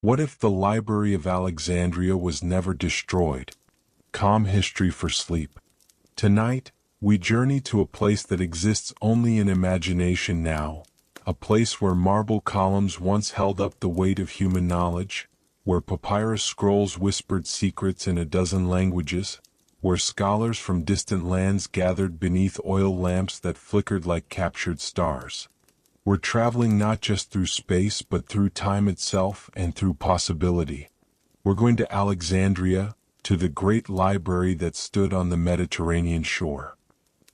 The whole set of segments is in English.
What if the Library of Alexandria was never destroyed? Calm history for sleep. Tonight, we journey to a place that exists only in imagination now, a place where marble columns once held up the weight of human knowledge, where papyrus scrolls whispered secrets in a dozen languages, where scholars from distant lands gathered beneath oil lamps that flickered like captured stars. We're traveling not just through space but through time itself and through possibility. We're going to Alexandria, to the great library that stood on the Mediterranean shore.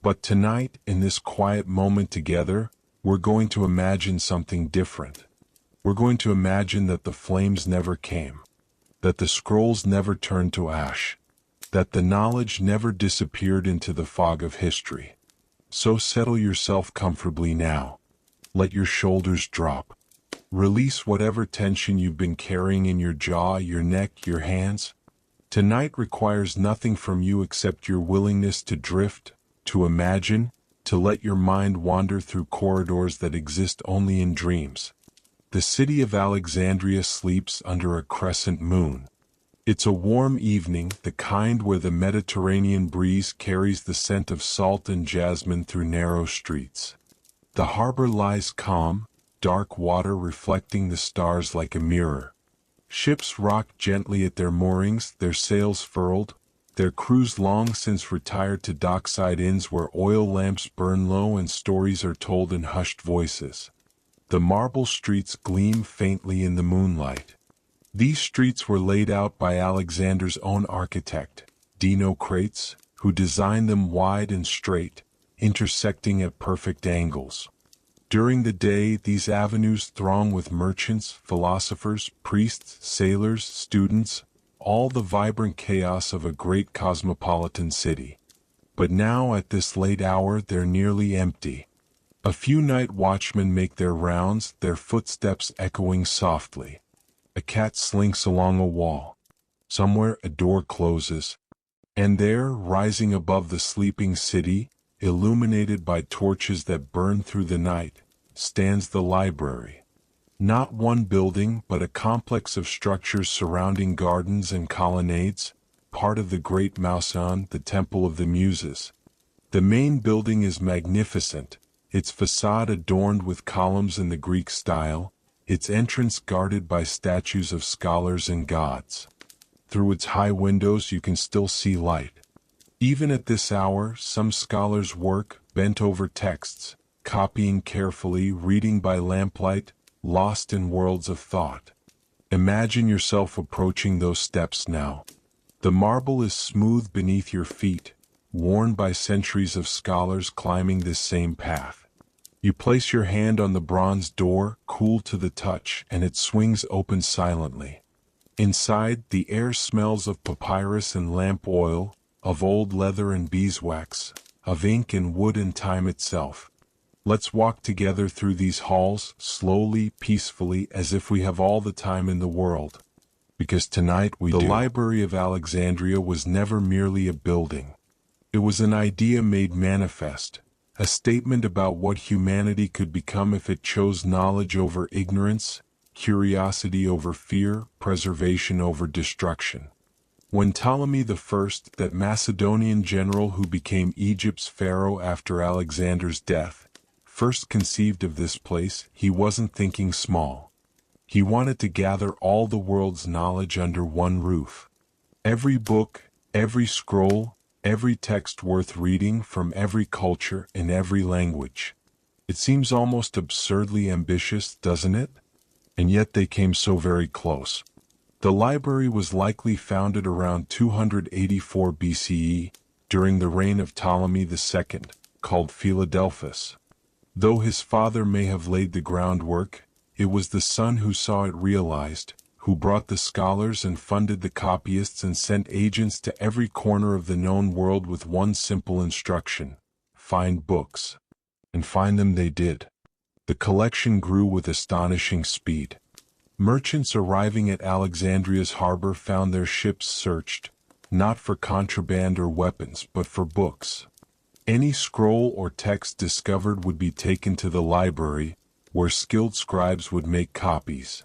But tonight, in this quiet moment together, we're going to imagine something different. We're going to imagine that the flames never came, that the scrolls never turned to ash, that the knowledge never disappeared into the fog of history. So settle yourself comfortably now. Let your shoulders drop. Release whatever tension you've been carrying in your jaw, your neck, your hands. Tonight requires nothing from you except your willingness to drift, to imagine, to let your mind wander through corridors that exist only in dreams. The city of Alexandria sleeps under a crescent moon. It's a warm evening, the kind where the Mediterranean breeze carries the scent of salt and jasmine through narrow streets. The harbor lies calm, dark water reflecting the stars like a mirror. Ships rock gently at their moorings, their sails furled, their crews long since retired to dockside inns where oil lamps burn low and stories are told in hushed voices. The marble streets gleam faintly in the moonlight. These streets were laid out by Alexander's own architect, Dinocrates, who designed them wide and straight, intersecting at perfect angles. During the day, these avenues throng with merchants, philosophers, priests, sailors, students, all the vibrant chaos of a great cosmopolitan city. But now, at this late hour, they're nearly empty. A few night watchmen make their rounds, their footsteps echoing softly. A cat slinks along a wall. Somewhere a door closes. And there, rising above the sleeping city, illuminated by torches that burn through the night, stands the library. Not one building, but a complex of structures surrounding gardens and colonnades, part of the great Mauson, the Temple of the Muses. The main building is magnificent, its facade adorned with columns in the Greek style, its entrance guarded by statues of scholars and gods. Through its high windows you can still see light. Even at this hour, some scholars work, bent over texts, copying carefully, reading by lamplight, lost in worlds of thought. Imagine yourself approaching those steps now. The marble is smooth beneath your feet, worn by centuries of scholars climbing this same path. You place your hand on the bronze door, cool to the touch, and it swings open silently. Inside, the air smells of papyrus and lamp oil, of old leather and beeswax, of ink and wood and time itself. Let's walk together through these halls, slowly, peacefully, as if we have all the time in the world. Because tonight we do. The Library of Alexandria was never merely a building. It was an idea made manifest, a statement about what humanity could become if it chose knowledge over ignorance, curiosity over fear, preservation over destruction. When Ptolemy I, that Macedonian general who became Egypt's pharaoh after Alexander's death, first conceived of this place, he wasn't thinking small. He wanted to gather all the world's knowledge under one roof. Every book, every scroll, every text worth reading from every culture in every language. It seems almost absurdly ambitious, doesn't it? And yet they came so very close. The library was likely founded around 284 BCE, during the reign of Ptolemy II, called Philadelphus. Though his father may have laid the groundwork, it was the son who saw it realized, who brought the scholars and funded the copyists and sent agents to every corner of the known world with one simple instruction: find books. And find them they did. The collection grew with astonishing speed. Merchants arriving at Alexandria's harbor found their ships searched, not for contraband or weapons, but for books. Any scroll or text discovered would be taken to the library, where skilled scribes would make copies.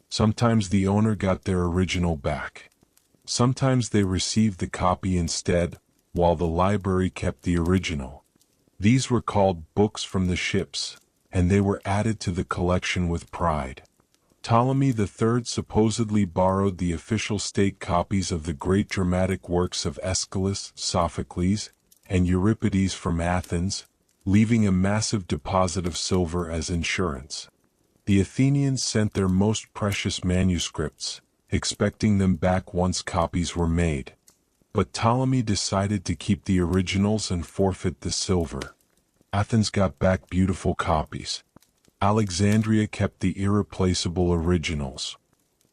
Sometimes the owner got their original back. Sometimes they received the copy instead, while the library kept the original. These were called books from the ships, and they were added to the collection with pride. Ptolemy III supposedly borrowed the official state copies of the great dramatic works of Aeschylus, Sophocles, and Euripides from Athens, leaving a massive deposit of silver as insurance. The Athenians sent their most precious manuscripts, expecting them back once copies were made. But Ptolemy decided to keep the originals and forfeit the silver. Athens got back beautiful copies. Alexandria kept the irreplaceable originals.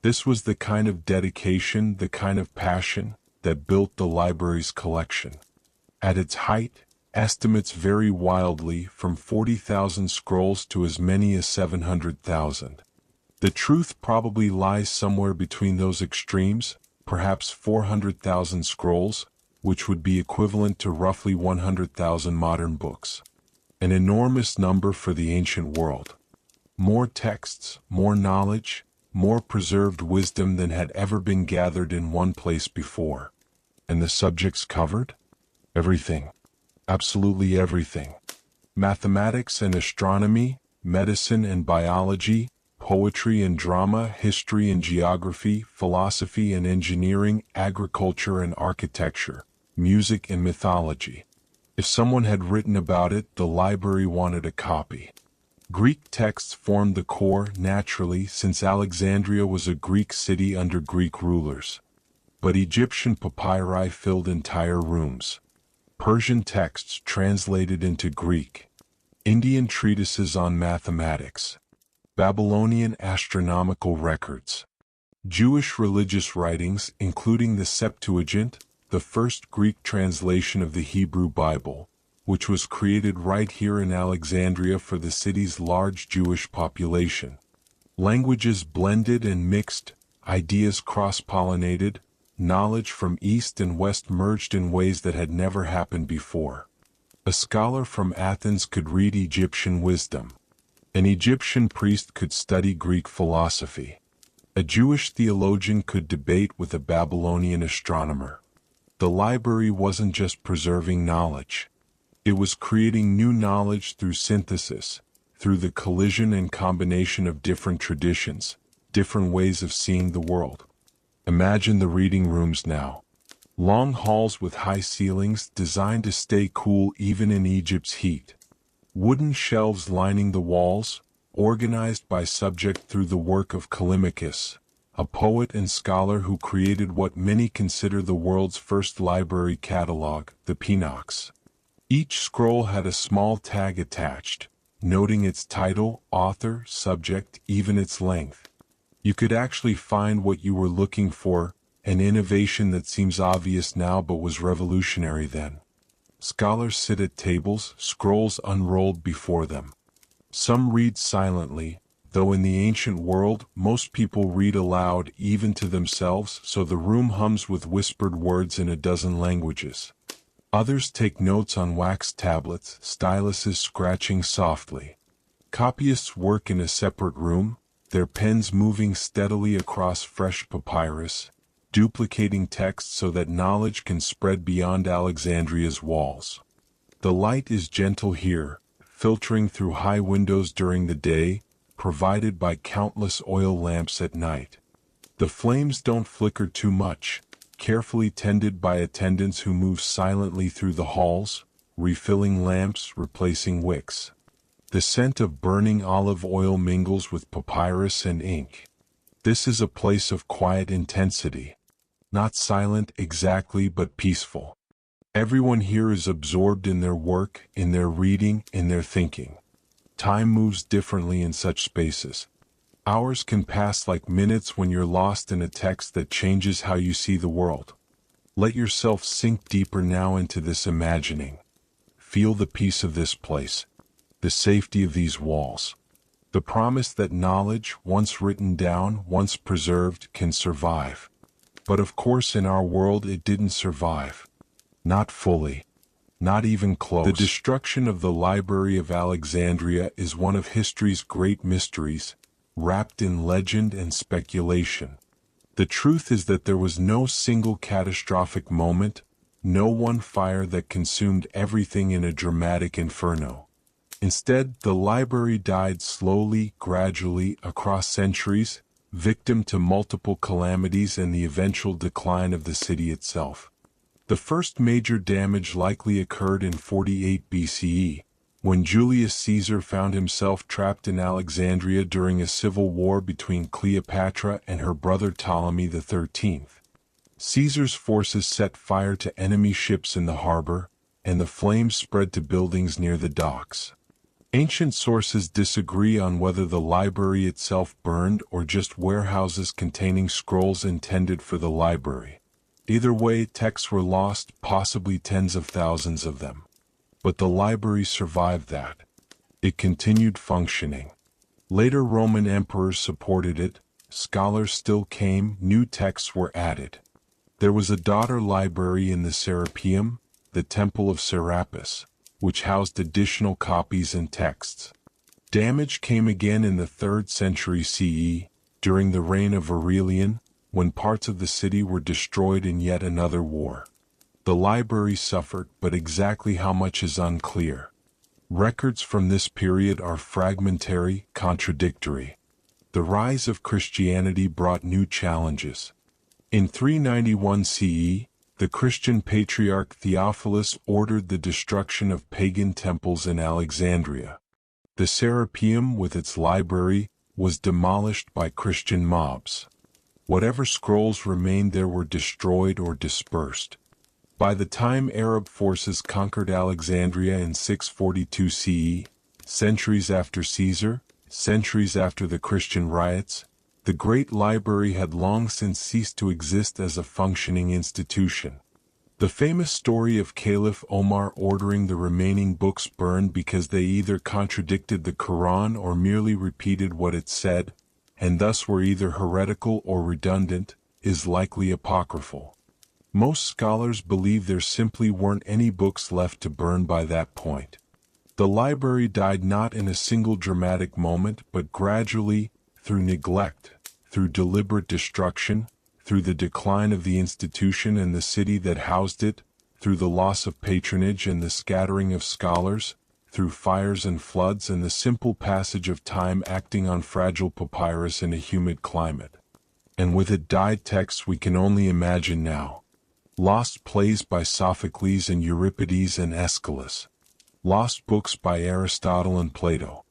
This was the kind of dedication, the kind of passion, that built the library's collection. At its height, estimates vary wildly from 40,000 scrolls to as many as 700,000. The truth probably lies somewhere between those extremes, perhaps 400,000 scrolls, which would be equivalent to roughly 100,000 modern books. An enormous number for the ancient world. More texts, more knowledge, more preserved wisdom than had ever been gathered in one place before. And the subjects covered? Everything. Absolutely everything. Mathematics and astronomy, medicine and biology, poetry and drama, history and geography, philosophy and engineering, agriculture and architecture, music and mythology. If someone had written about it, the library wanted a copy. Greek texts formed the core, naturally, since Alexandria was a Greek city under Greek rulers. But Egyptian papyri filled entire rooms. Persian texts translated into Greek. Indian treatises on mathematics. Babylonian astronomical records. Jewish religious writings, including the Septuagint, the first Greek translation of the Hebrew Bible, which was created right here in Alexandria for the city's large Jewish population. Languages blended and mixed, ideas cross-pollinated, knowledge from East and West merged in ways that had never happened before. A scholar from Athens could read Egyptian wisdom. An Egyptian priest could study Greek philosophy. A Jewish theologian could debate with a Babylonian astronomer. The library wasn't just preserving knowledge. It was creating new knowledge through synthesis, through the collision and combination of different traditions, different ways of seeing the world. Imagine the reading rooms now. Long halls with high ceilings designed to stay cool even in Egypt's heat. Wooden shelves lining the walls, organized by subject through the work of Callimachus, a poet and scholar who created what many consider the world's first library catalog, the Pinox. Each scroll had a small tag attached, noting its title, author, subject, even its length. You could actually find what you were looking for, an innovation that seems obvious now but was revolutionary then. Scholars sit at tables, scrolls unrolled before them. Some read silently, though in the ancient world, most people read aloud even to themselves, so the room hums with whispered words in a dozen languages. Others take notes on wax tablets, styluses scratching softly. Copyists work in a separate room, their pens moving steadily across fresh papyrus, duplicating text so that knowledge can spread beyond Alexandria's walls. The light is gentle here, filtering through high windows during the day, provided by countless oil lamps at night. The flames don't flicker too much, carefully tended by attendants who move silently through the halls, refilling lamps, replacing wicks. The scent of burning olive oil mingles with papyrus and ink. This is a place of quiet intensity. Not silent exactly, but peaceful. Everyone here is absorbed in their work, in their reading, in their thinking. Time moves differently in such spaces. Hours can pass like minutes when you're lost in a text that changes how you see the world. Let yourself sink deeper now into this imagining. Feel the peace of this place, the safety of these walls, the promise that knowledge, once written down, once preserved, can survive. But of course in our world it didn't survive. Not fully. Not even close. The destruction of the Library of Alexandria is one of history's great mysteries, wrapped in legend and speculation. The truth is that there was no single catastrophic moment, no one fire that consumed everything in a dramatic inferno. Instead, the library died slowly, gradually, across centuries, victim to multiple calamities and the eventual decline of the city itself. The first major damage likely occurred in 48 BCE, when Julius Caesar found himself trapped in Alexandria during a civil war between Cleopatra and her brother Ptolemy XIII. Caesar's forces set fire to enemy ships in the harbor, and the flames spread to buildings near the docks. Ancient sources disagree on whether the library itself burned or just warehouses containing scrolls intended for the library. Either way, texts were lost, possibly tens of thousands of them. But the library survived that. It continued functioning. Later Roman emperors supported it, scholars still came, new texts were added. There was a daughter library in the Serapeum, the Temple of Serapis, which housed additional copies and texts. Damage came again in the 3rd century CE, during the reign of Aurelian, when parts of the city were destroyed in yet another war. The library suffered, but exactly how much is unclear. Records from this period are fragmentary, contradictory. The rise of Christianity brought new challenges. In 391 CE, the Christian patriarch Theophilus ordered the destruction of pagan temples in Alexandria. The Serapeum, with its library, was demolished by Christian mobs. Whatever scrolls remained there were destroyed or dispersed. By the time Arab forces conquered Alexandria in 642 CE, centuries after Caesar, centuries after the Christian riots, the Great Library had long since ceased to exist as a functioning institution. The famous story of Caliph Omar ordering the remaining books burned because they either contradicted the Quran or merely repeated what it said, and thus were either heretical or redundant, is likely apocryphal. Most scholars believe there simply weren't any books left to burn by that point. The library died not in a single dramatic moment, but gradually, through neglect, through deliberate destruction, through the decline of the institution and the city that housed it, through the loss of patronage and the scattering of scholars, through fires and floods and the simple passage of time acting on fragile papyrus in a humid climate. And with it died texts we can only imagine now. Lost plays by Sophocles and Euripides and Aeschylus. Lost books by Aristotle and Plato.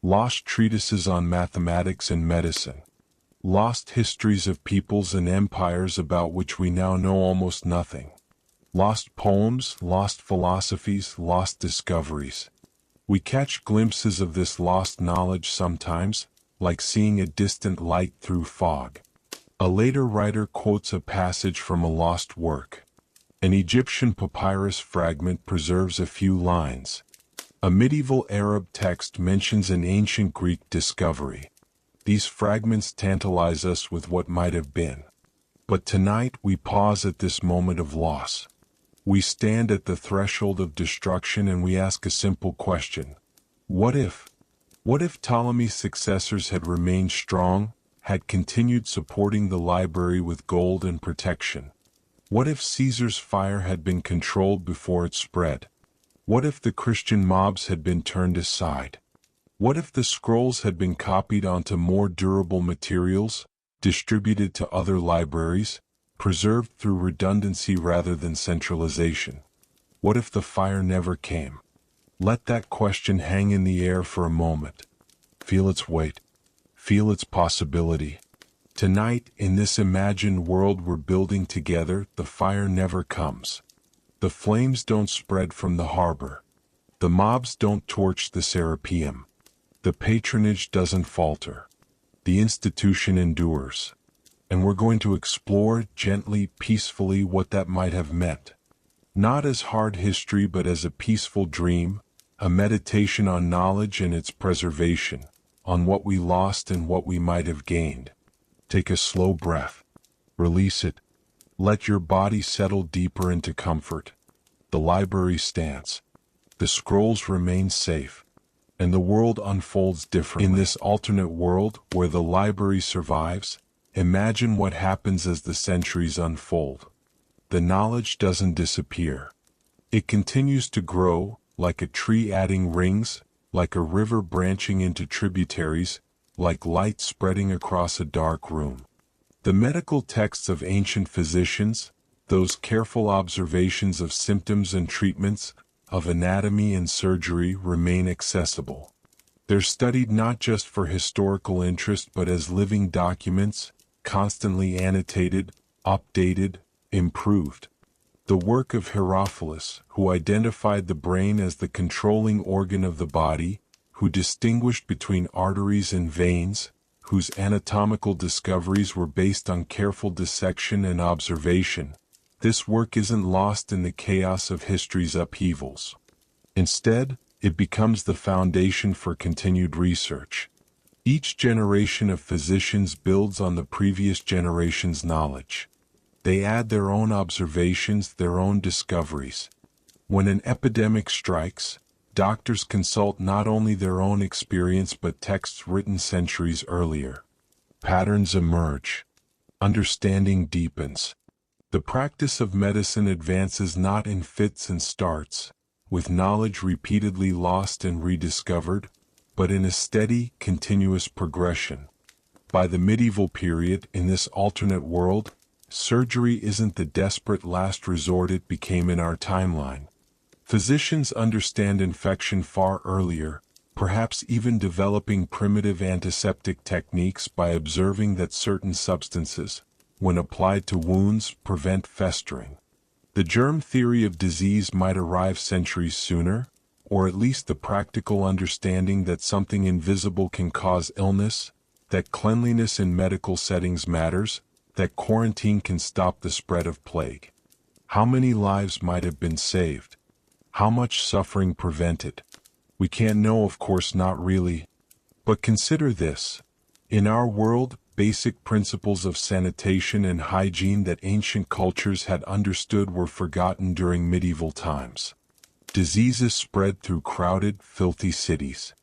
Lost treatises on mathematics and medicine. Lost histories of peoples and empires about which we now know almost nothing. Lost poems, lost philosophies, lost discoveries. We catch glimpses of this lost knowledge sometimes, like seeing a distant light through fog. A later writer quotes a passage from a lost work. An Egyptian papyrus fragment preserves a few lines. A medieval Arab text mentions an ancient Greek discovery. These fragments tantalize us with what might have been. But tonight we pause at this moment of loss. We stand at the threshold of destruction and we ask a simple question. What if? What if Ptolemy's successors had remained strong, had continued supporting the library with gold and protection? What if Caesar's fire had been controlled before it spread? What if the Christian mobs had been turned aside? What if the scrolls had been copied onto more durable materials, distributed to other libraries, preserved through redundancy rather than centralization? What if the fire never came? Let that question hang in the air for a moment. Feel its weight. Feel its possibility. Tonight, in this imagined world we're building together, the fire never comes. The flames don't spread from the harbor. The mobs don't torch the Serapeum. The patronage doesn't falter. The institution endures. And we're going to explore gently, peacefully what that might have meant. Not as hard history but as a peaceful dream, a meditation on knowledge and its preservation, on what we lost and what we might have gained. Take a slow breath. Release it. Let your body settle deeper into comfort. The library stands. The scrolls remain safe. and the world unfolds differently. In this alternate world where the library survives, imagine what happens as the centuries unfold. The knowledge doesn't disappear. It continues to grow, like a tree adding rings, like a river branching into tributaries, like light spreading across a dark room. The medical texts of ancient physicians, those careful observations of symptoms and treatments, of anatomy and surgery, remain accessible. They're studied not just for historical interest but as living documents, constantly annotated, updated, improved. The work of Herophilus, who identified the brain as the controlling organ of the body, who distinguished between arteries and veins, whose anatomical discoveries were based on careful dissection and observation, this work isn't lost in the chaos of history's upheavals. Instead, it becomes the foundation for continued research. Each generation of physicians builds on the previous generation's knowledge. They add their own observations, their own discoveries. When an epidemic strikes, doctors consult not only their own experience but texts written centuries earlier. Patterns emerge. Understanding deepens. The practice of medicine advances not in fits and starts, with knowledge repeatedly lost and rediscovered, but in a steady, continuous progression. By the medieval period, in this alternate world, surgery isn't the desperate last resort it became in our timeline. Physicians understand infection far earlier, perhaps even developing primitive antiseptic techniques by observing that certain substances, when applied to wounds, prevent festering. The germ theory of disease might arrive centuries sooner, or at least the practical understanding that something invisible can cause illness, that cleanliness in medical settings matters, that quarantine can stop the spread of plague. How many lives might have been saved? How much suffering prevented? We can't know, of course, not really. But consider this. In our world, basic principles of sanitation and hygiene that ancient cultures had understood were forgotten during medieval times. Diseases spread through crowded, filthy cities.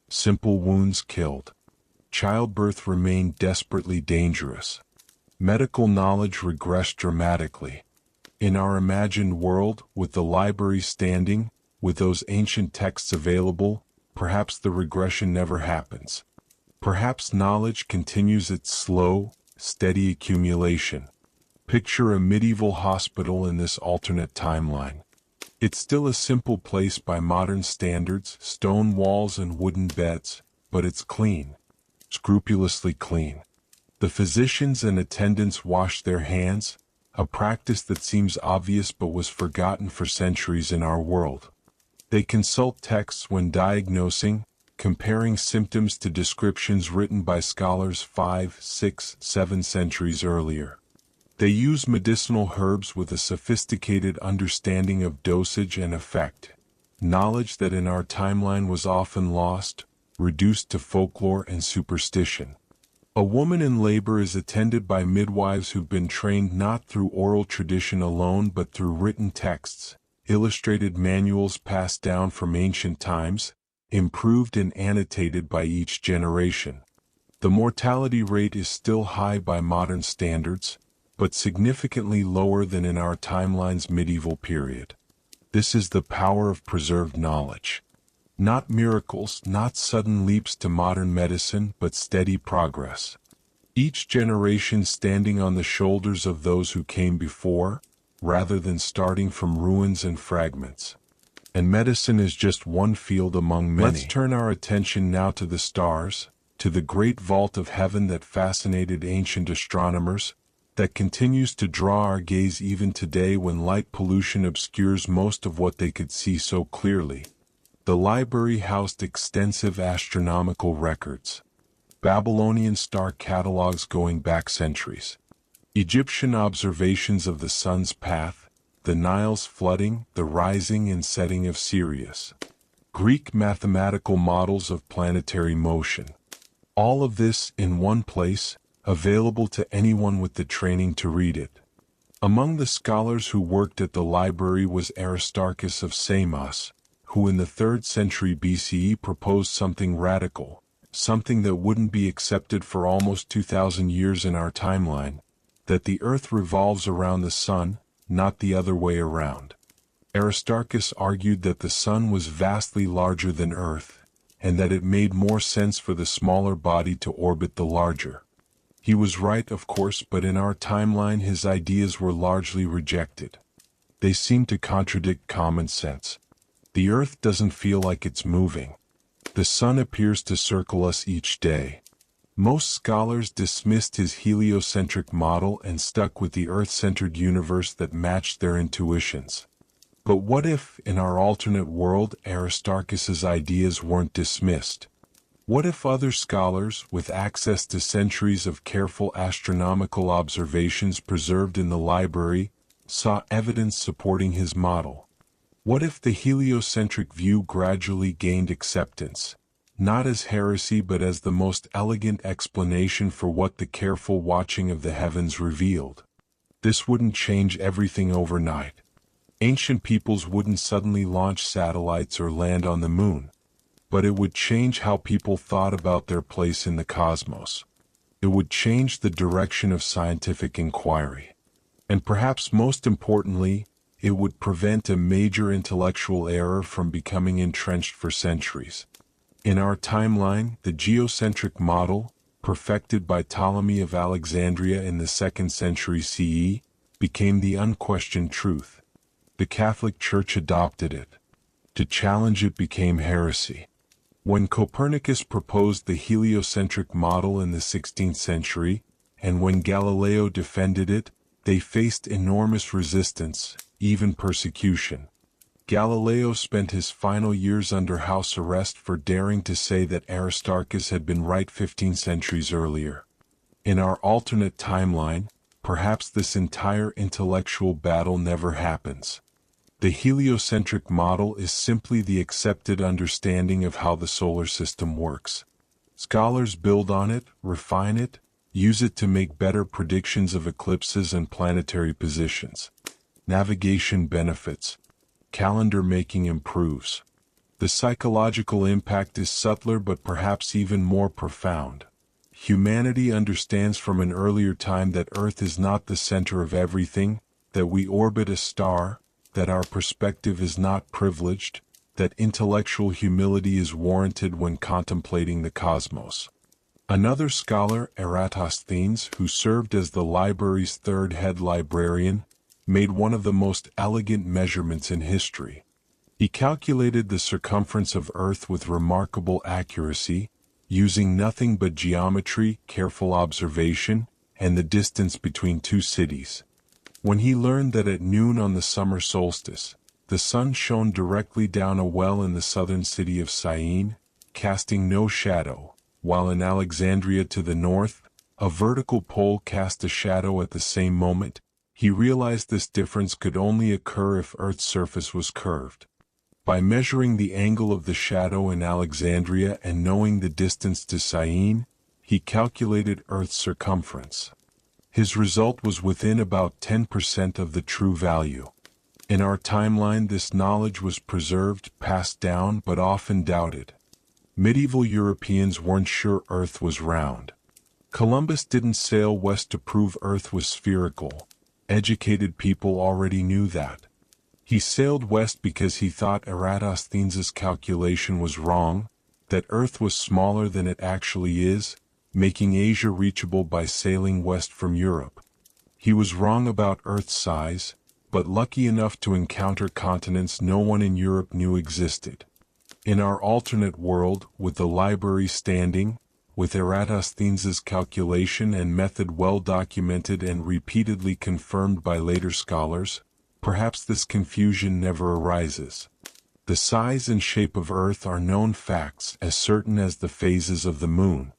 Simple wounds killed. Childbirth remained desperately dangerous. Medical knowledge regressed dramatically. In our imagined world, with the library standing, with those ancient texts available, perhaps the regression never happens. Perhaps knowledge continues its slow, steady accumulation. Picture a medieval hospital in this alternate timeline. It's still a simple place by modern standards, stone walls and wooden beds, but it's clean. Scrupulously clean. The physicians and attendants wash their hands, a practice that seems obvious but was forgotten for centuries in our world. They consult texts when diagnosing, comparing symptoms to descriptions written by scholars 5, 6, 7 centuries earlier. They use medicinal herbs with a sophisticated understanding of dosage and effect, knowledge that in our timeline was often lost, reduced to folklore and superstition. A woman in labor is attended by midwives who've been trained not through oral tradition alone but through written texts, illustrated manuals passed down from ancient times, improved and annotated by each generation. The mortality rate is still high by modern standards, but significantly lower than in our timeline's medieval period. This is the power of preserved knowledge. Not miracles, not sudden leaps to modern medicine, but steady progress. Each generation standing on the shoulders of those who came before, rather than starting from ruins and fragments. And medicine is just one field among many. Let's turn our attention now to the stars, to the great vault of heaven that fascinated ancient astronomers, that continues to draw our gaze even today when light pollution obscures most of what they could see so clearly. The library housed extensive astronomical records. Babylonian star catalogs going back centuries. Egyptian observations of the sun's path, the Nile's flooding, the rising and setting of Sirius. Greek mathematical models of planetary motion. All of this in one place, available to anyone with the training to read it. Among the scholars who worked at the library was Aristarchus of Samos, who in the 3rd century BCE proposed something radical, something that wouldn't be accepted for almost 2,000 years in our timeline, that the Earth revolves around the Sun, not the other way around. Aristarchus argued that the Sun was vastly larger than Earth, and that it made more sense for the smaller body to orbit the larger. He was right, of course, but in our timeline his ideas were largely rejected. They seem to contradict common sense. The Earth doesn't feel like it's moving. The Sun appears to circle us each day. Most scholars dismissed his heliocentric model and stuck with the Earth-centered universe that matched their intuitions. But what if, in our alternate world, Aristarchus's ideas weren't dismissed? What if other scholars, with access to centuries of careful astronomical observations preserved in the library, saw evidence supporting his model? What if the heliocentric view gradually gained acceptance, not as heresy but as the most elegant explanation for what the careful watching of the heavens revealed? This wouldn't change everything overnight. Ancient peoples wouldn't suddenly launch satellites or land on the moon, but it would change how people thought about their place in the cosmos. It would change the direction of scientific inquiry. And perhaps most importantly, it would prevent a major intellectual error from becoming entrenched for centuries. In our timeline, the geocentric model, perfected by Ptolemy of Alexandria in the 2nd century CE, became the unquestioned truth. The Catholic Church adopted it. To challenge it became heresy. When Copernicus proposed the heliocentric model in the 16th century, and when Galileo defended it, they faced enormous resistance, even persecution. Galileo spent his final years under house arrest for daring to say that Aristarchus had been right 15 centuries earlier. In our alternate timeline, perhaps this entire intellectual battle never happens. The heliocentric model is simply the accepted understanding of how the solar system works. Scholars build on it, refine it, use it to make better predictions of eclipses and planetary positions. Navigation benefits. Calendar making improves. The psychological impact is subtler but perhaps even more profound. Humanity understands from an earlier time that Earth is not the center of everything, that we orbit a star, that our perspective is not privileged, that intellectual humility is warranted when contemplating the cosmos. Another scholar, Eratosthenes, who served as the library's 3rd head librarian, made one of the most elegant measurements in history. He calculated the circumference of Earth with remarkable accuracy, using nothing but geometry, careful observation, and the distance between two cities. When he learned that at noon on the summer solstice, the sun shone directly down a well in the southern city of Syene, casting no shadow, while in Alexandria to the north, a vertical pole cast a shadow at the same moment, he realized this difference could only occur if Earth's surface was curved. By measuring the angle of the shadow in Alexandria and knowing the distance to Syene, he calculated Earth's circumference. His result was within about 10% of the true value. In our timeline, this knowledge was preserved, passed down, but often doubted. Medieval Europeans weren't sure Earth was round. Columbus didn't sail west to prove Earth was spherical. Educated people already knew that. He sailed west because he thought Eratosthenes' calculation was wrong, that Earth was smaller than it actually is, making Asia reachable by sailing west from Europe. He was wrong about Earth's size, but lucky enough to encounter continents no one in Europe knew existed. In our alternate world, with the library standing, with Eratosthenes' calculation and method well documented and repeatedly confirmed by later scholars, perhaps this confusion never arises. The size and shape of Earth are known facts as certain as the phases of the moon.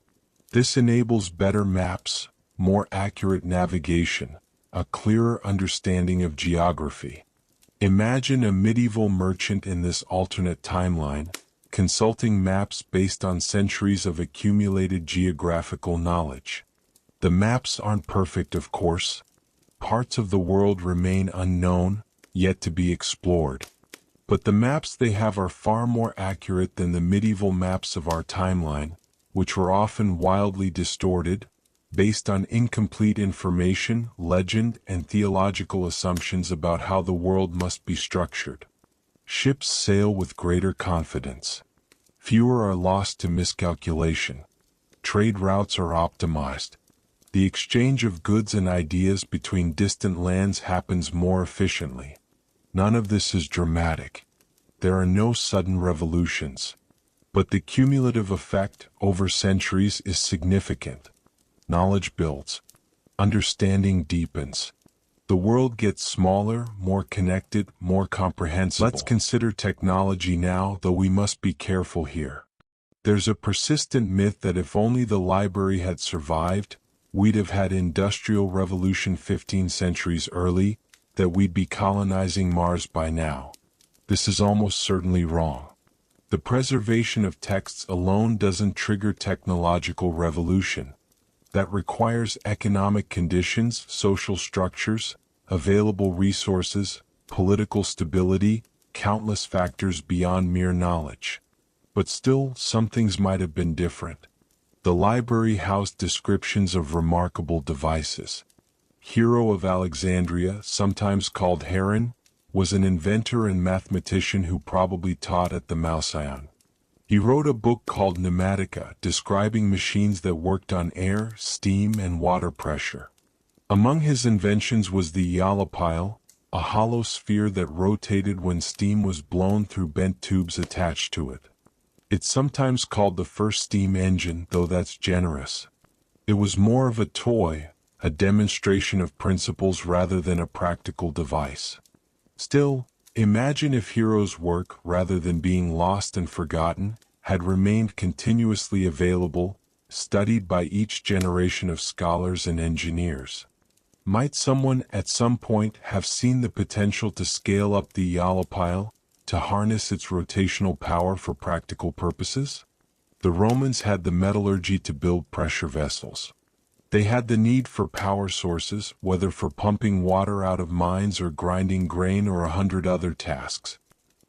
This enables better maps, more accurate navigation, a clearer understanding of geography. Imagine a medieval merchant in this alternate timeline, consulting maps based on centuries of accumulated geographical knowledge. The maps aren't perfect, of course. Parts of the world remain unknown, yet to be explored. But the maps they have are far more accurate than the medieval maps of our timeline, which were often wildly distorted, based on incomplete information, legend, and theological assumptions about how the world must be structured. Ships sail with greater confidence. Fewer are lost to miscalculation. Trade routes are optimized. The exchange of goods and ideas between distant lands happens more efficiently. None of this is dramatic. There are no sudden revolutions. But the cumulative effect over centuries is significant. Knowledge builds. Understanding deepens. The world gets smaller, more connected, more comprehensible. Let's consider technology now, though we must be careful here. There's a persistent myth that if only the library had survived, we'd have had Industrial Revolution 15 centuries early, that we'd be colonizing Mars by now. This is almost certainly wrong. The preservation of texts alone doesn't trigger technological revolution. That requires economic conditions, social structures, available resources, political stability, countless factors beyond mere knowledge. But still, some things might have been different. The library housed descriptions of remarkable devices. Hero of Alexandria, sometimes called Heron, was an inventor and mathematician who probably taught at the Mouseion. He wrote a book called Pneumatica, describing machines that worked on air, steam, and water pressure. Among his inventions was the Eolipile, a hollow sphere that rotated when steam was blown through bent tubes attached to it. It's sometimes called the first steam engine, though that's generous. It was more of a toy, a demonstration of principles rather than a practical device. Still, imagine if Hero's work, rather than being lost and forgotten, had remained continuously available, studied by each generation of scholars and engineers. Might someone at some point have seen the potential to scale up the Eolipile, to harness its rotational power for practical purposes? The Romans had the metallurgy to build pressure vessels. They had the need for power sources, whether for pumping water out of mines or grinding grain or 100 other tasks.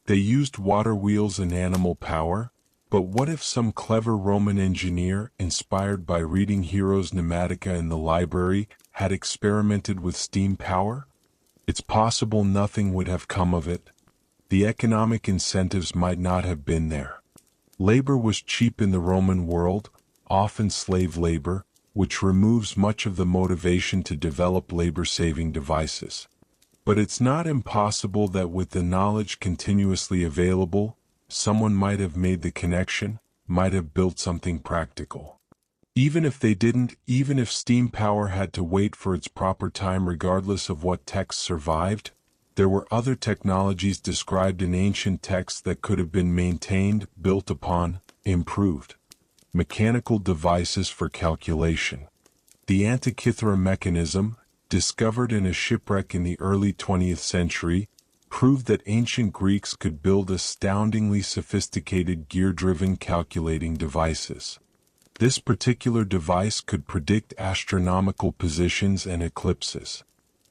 They used water wheels and animal power, but what if some clever Roman engineer, inspired by reading Hero's Pneumatica in the library, had experimented with steam power? It's possible nothing would have come of it. The economic incentives might not have been there. Labor was cheap in the Roman world, often slave labor, which removes much of the motivation to develop labor-saving devices. But it's not impossible that with the knowledge continuously available, someone might have made the connection, might have built something practical. Even if they didn't, even if steam power had to wait for its proper time regardless of what texts survived, there were other technologies described in ancient texts that could have been maintained, built upon, improved. Mechanical devices for calculation. The Antikythera mechanism, discovered in a shipwreck in the early 20th century, proved that ancient Greeks could build astoundingly sophisticated gear-driven calculating devices. This particular device could predict astronomical positions and eclipses.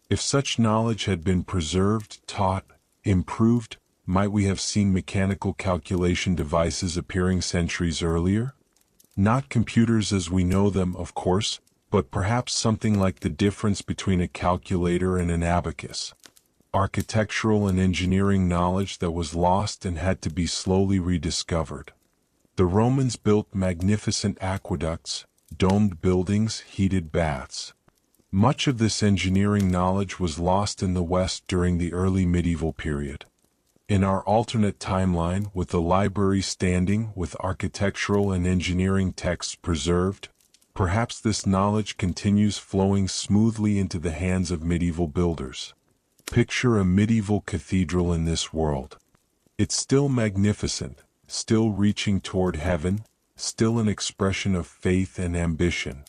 If such knowledge had been preserved, taught, improved, might we have seen mechanical calculation devices appearing centuries earlier? Not computers as we know them, of course, but perhaps something like the difference between a calculator and an abacus. Architectural and engineering knowledge that was lost and had to be slowly rediscovered. The Romans built magnificent aqueducts, domed buildings, heated baths. Much of this engineering knowledge was lost in the West during the early medieval period. In our alternate timeline, with the library standing, with architectural and engineering texts preserved, perhaps this knowledge continues flowing smoothly into the hands of medieval builders. Picture a medieval cathedral in this world. It's still magnificent, still reaching toward heaven, still an expression of faith and ambition.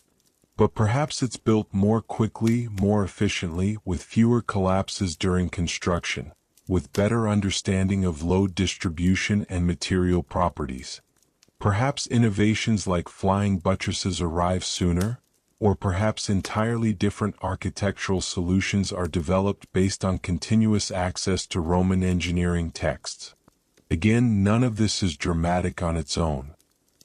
But perhaps it's built more quickly, more efficiently, with fewer collapses during construction, with better understanding of load distribution and material properties. Perhaps innovations like flying buttresses arrive sooner, or perhaps entirely different architectural solutions are developed based on continuous access to Roman engineering texts. Again, none of this is dramatic on its own.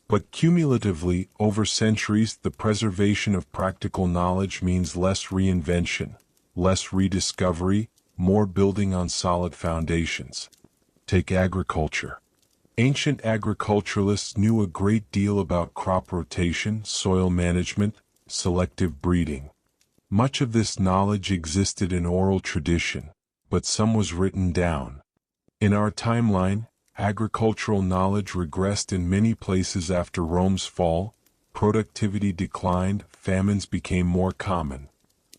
But cumulatively, over centuries, the preservation of practical knowledge means less reinvention, less rediscovery, more building on solid foundations. Take agriculture. Ancient agriculturalists knew a great deal about crop rotation, soil management, selective breeding. Much of this knowledge existed in oral tradition, but some was written down. In our timeline, agricultural knowledge regressed in many places after Rome's fall, productivity declined, famines became more common.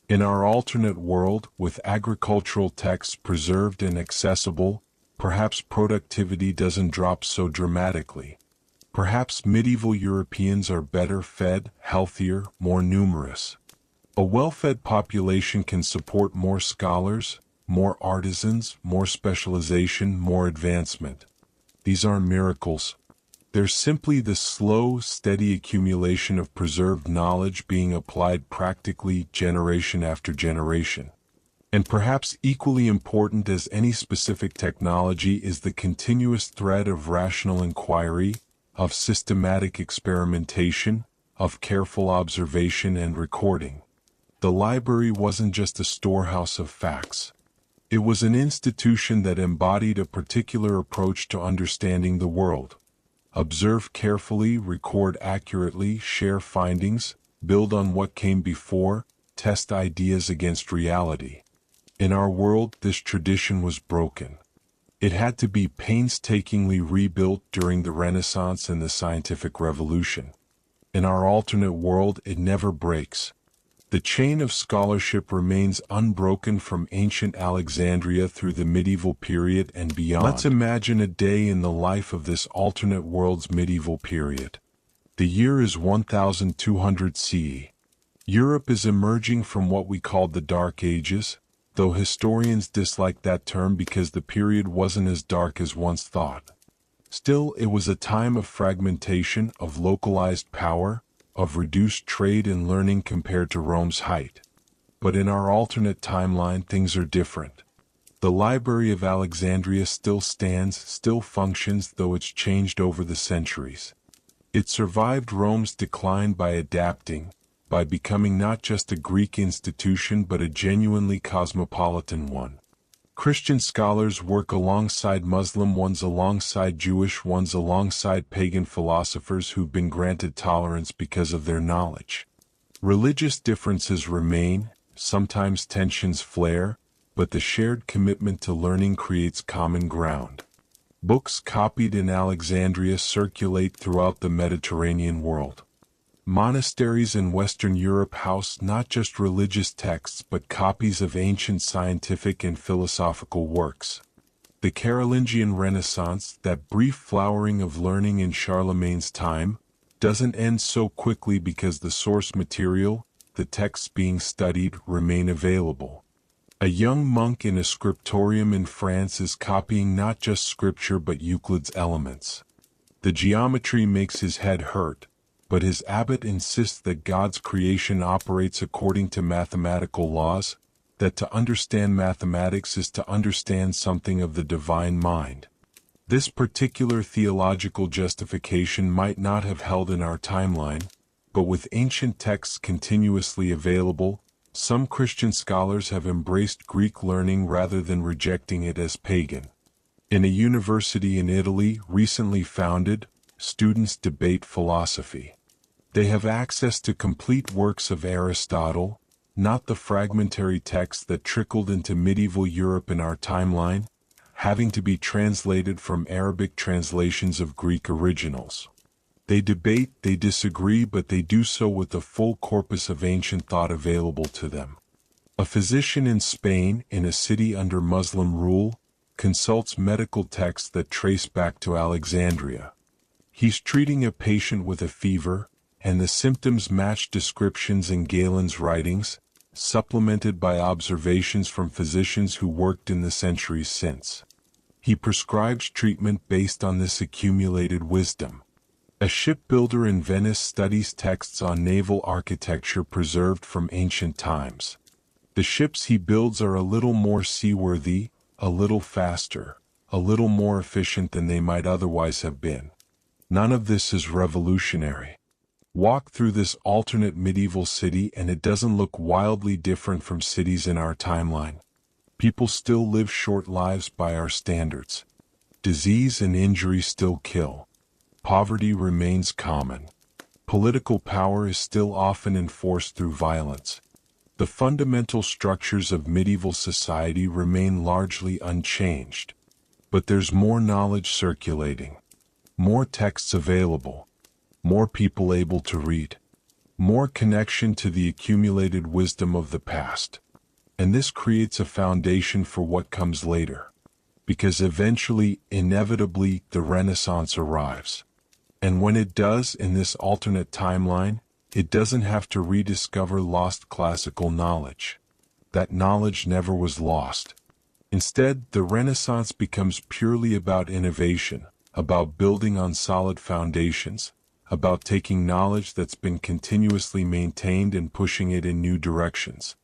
In our alternate world, with agricultural texts preserved and accessible, perhaps productivity doesn't drop so dramatically. Perhaps medieval Europeans are better fed, healthier, more numerous. A well-fed population can support more scholars, more artisans, more specialization, more advancement. These aren't miracles. They're simply the slow, steady accumulation of preserved knowledge being applied practically generation after generation. And perhaps equally important as any specific technology is the continuous thread of rational inquiry, of systematic experimentation, of careful observation and recording. The library wasn't just a storehouse of facts. It was an institution that embodied a particular approach to understanding the world. Observe carefully, record accurately, share findings, build on what came before, test ideas against reality. In our world, this tradition was broken. It had to be painstakingly rebuilt during the Renaissance and the Scientific Revolution. In our alternate world, it never breaks. The chain of scholarship remains unbroken from ancient Alexandria through the medieval period and beyond. Let's imagine a day in the life of this alternate world's medieval period. The year is 1200 CE. Europe is emerging from what we called the Dark Ages, though historians dislike that term because the period wasn't as dark as once thought. Still, it was a time of fragmentation, of localized power, of reduced trade and learning compared to Rome's height. But in our alternate timeline, things are different. The Library of Alexandria still stands, still functions, though it's changed over the centuries. It survived Rome's decline by adapting, by becoming not just a Greek institution but a genuinely cosmopolitan one. Christian scholars work alongside Muslim ones, alongside Jewish ones, alongside pagan philosophers who've been granted tolerance because of their knowledge. Religious differences remain, sometimes tensions flare, but the shared commitment to learning creates common ground. Books copied in Alexandria circulate throughout the Mediterranean world. Monasteries in Western Europe house not just religious texts but copies of ancient scientific and philosophical works. The Carolingian Renaissance, that brief flowering of learning in Charlemagne's time, doesn't end so quickly because the source material, the texts being studied, remain available. A young monk in a scriptorium in France is copying not just scripture but Euclid's Elements. The geometry makes his head hurt, but his abbot insists that God's creation operates according to mathematical laws, that to understand mathematics is to understand something of the divine mind. This particular theological justification might not have held in our timeline, but with ancient texts continuously available, some Christian scholars have embraced Greek learning rather than rejecting it as pagan. In a university in Italy, recently founded, students debate philosophy. They have access to complete works of Aristotle, not the fragmentary texts that trickled into medieval Europe in our timeline, having to be translated from Arabic translations of Greek originals. They debate, they disagree, but they do so with the full corpus of ancient thought available to them. A physician in Spain, in a city under Muslim rule, consults medical texts that trace back to Alexandria. He's treating a patient with a fever, and the symptoms match descriptions in Galen's writings, supplemented by observations from physicians who worked in the centuries since. He prescribes treatment based on this accumulated wisdom. A shipbuilder in Venice studies texts on naval architecture preserved from ancient times. The ships he builds are a little more seaworthy, a little faster, a little more efficient than they might otherwise have been. None of this is revolutionary. Walk through this alternate medieval city and it doesn't look wildly different from cities in our timeline. People still live short lives by our standards. Disease and injury still kill. Poverty remains common. Political power is still often enforced through violence. The fundamental structures of medieval society remain largely unchanged. But there's more knowledge circulating, more texts available, more people able to read, more connection to the accumulated wisdom of the past. And this creates a foundation for what comes later. Because eventually, inevitably, the Renaissance arrives. And when it does in this alternate timeline, it doesn't have to rediscover lost classical knowledge. That knowledge never was lost. Instead, the Renaissance becomes purely about innovation, about building on solid foundations, about taking knowledge that's been continuously maintained and pushing it in new directions.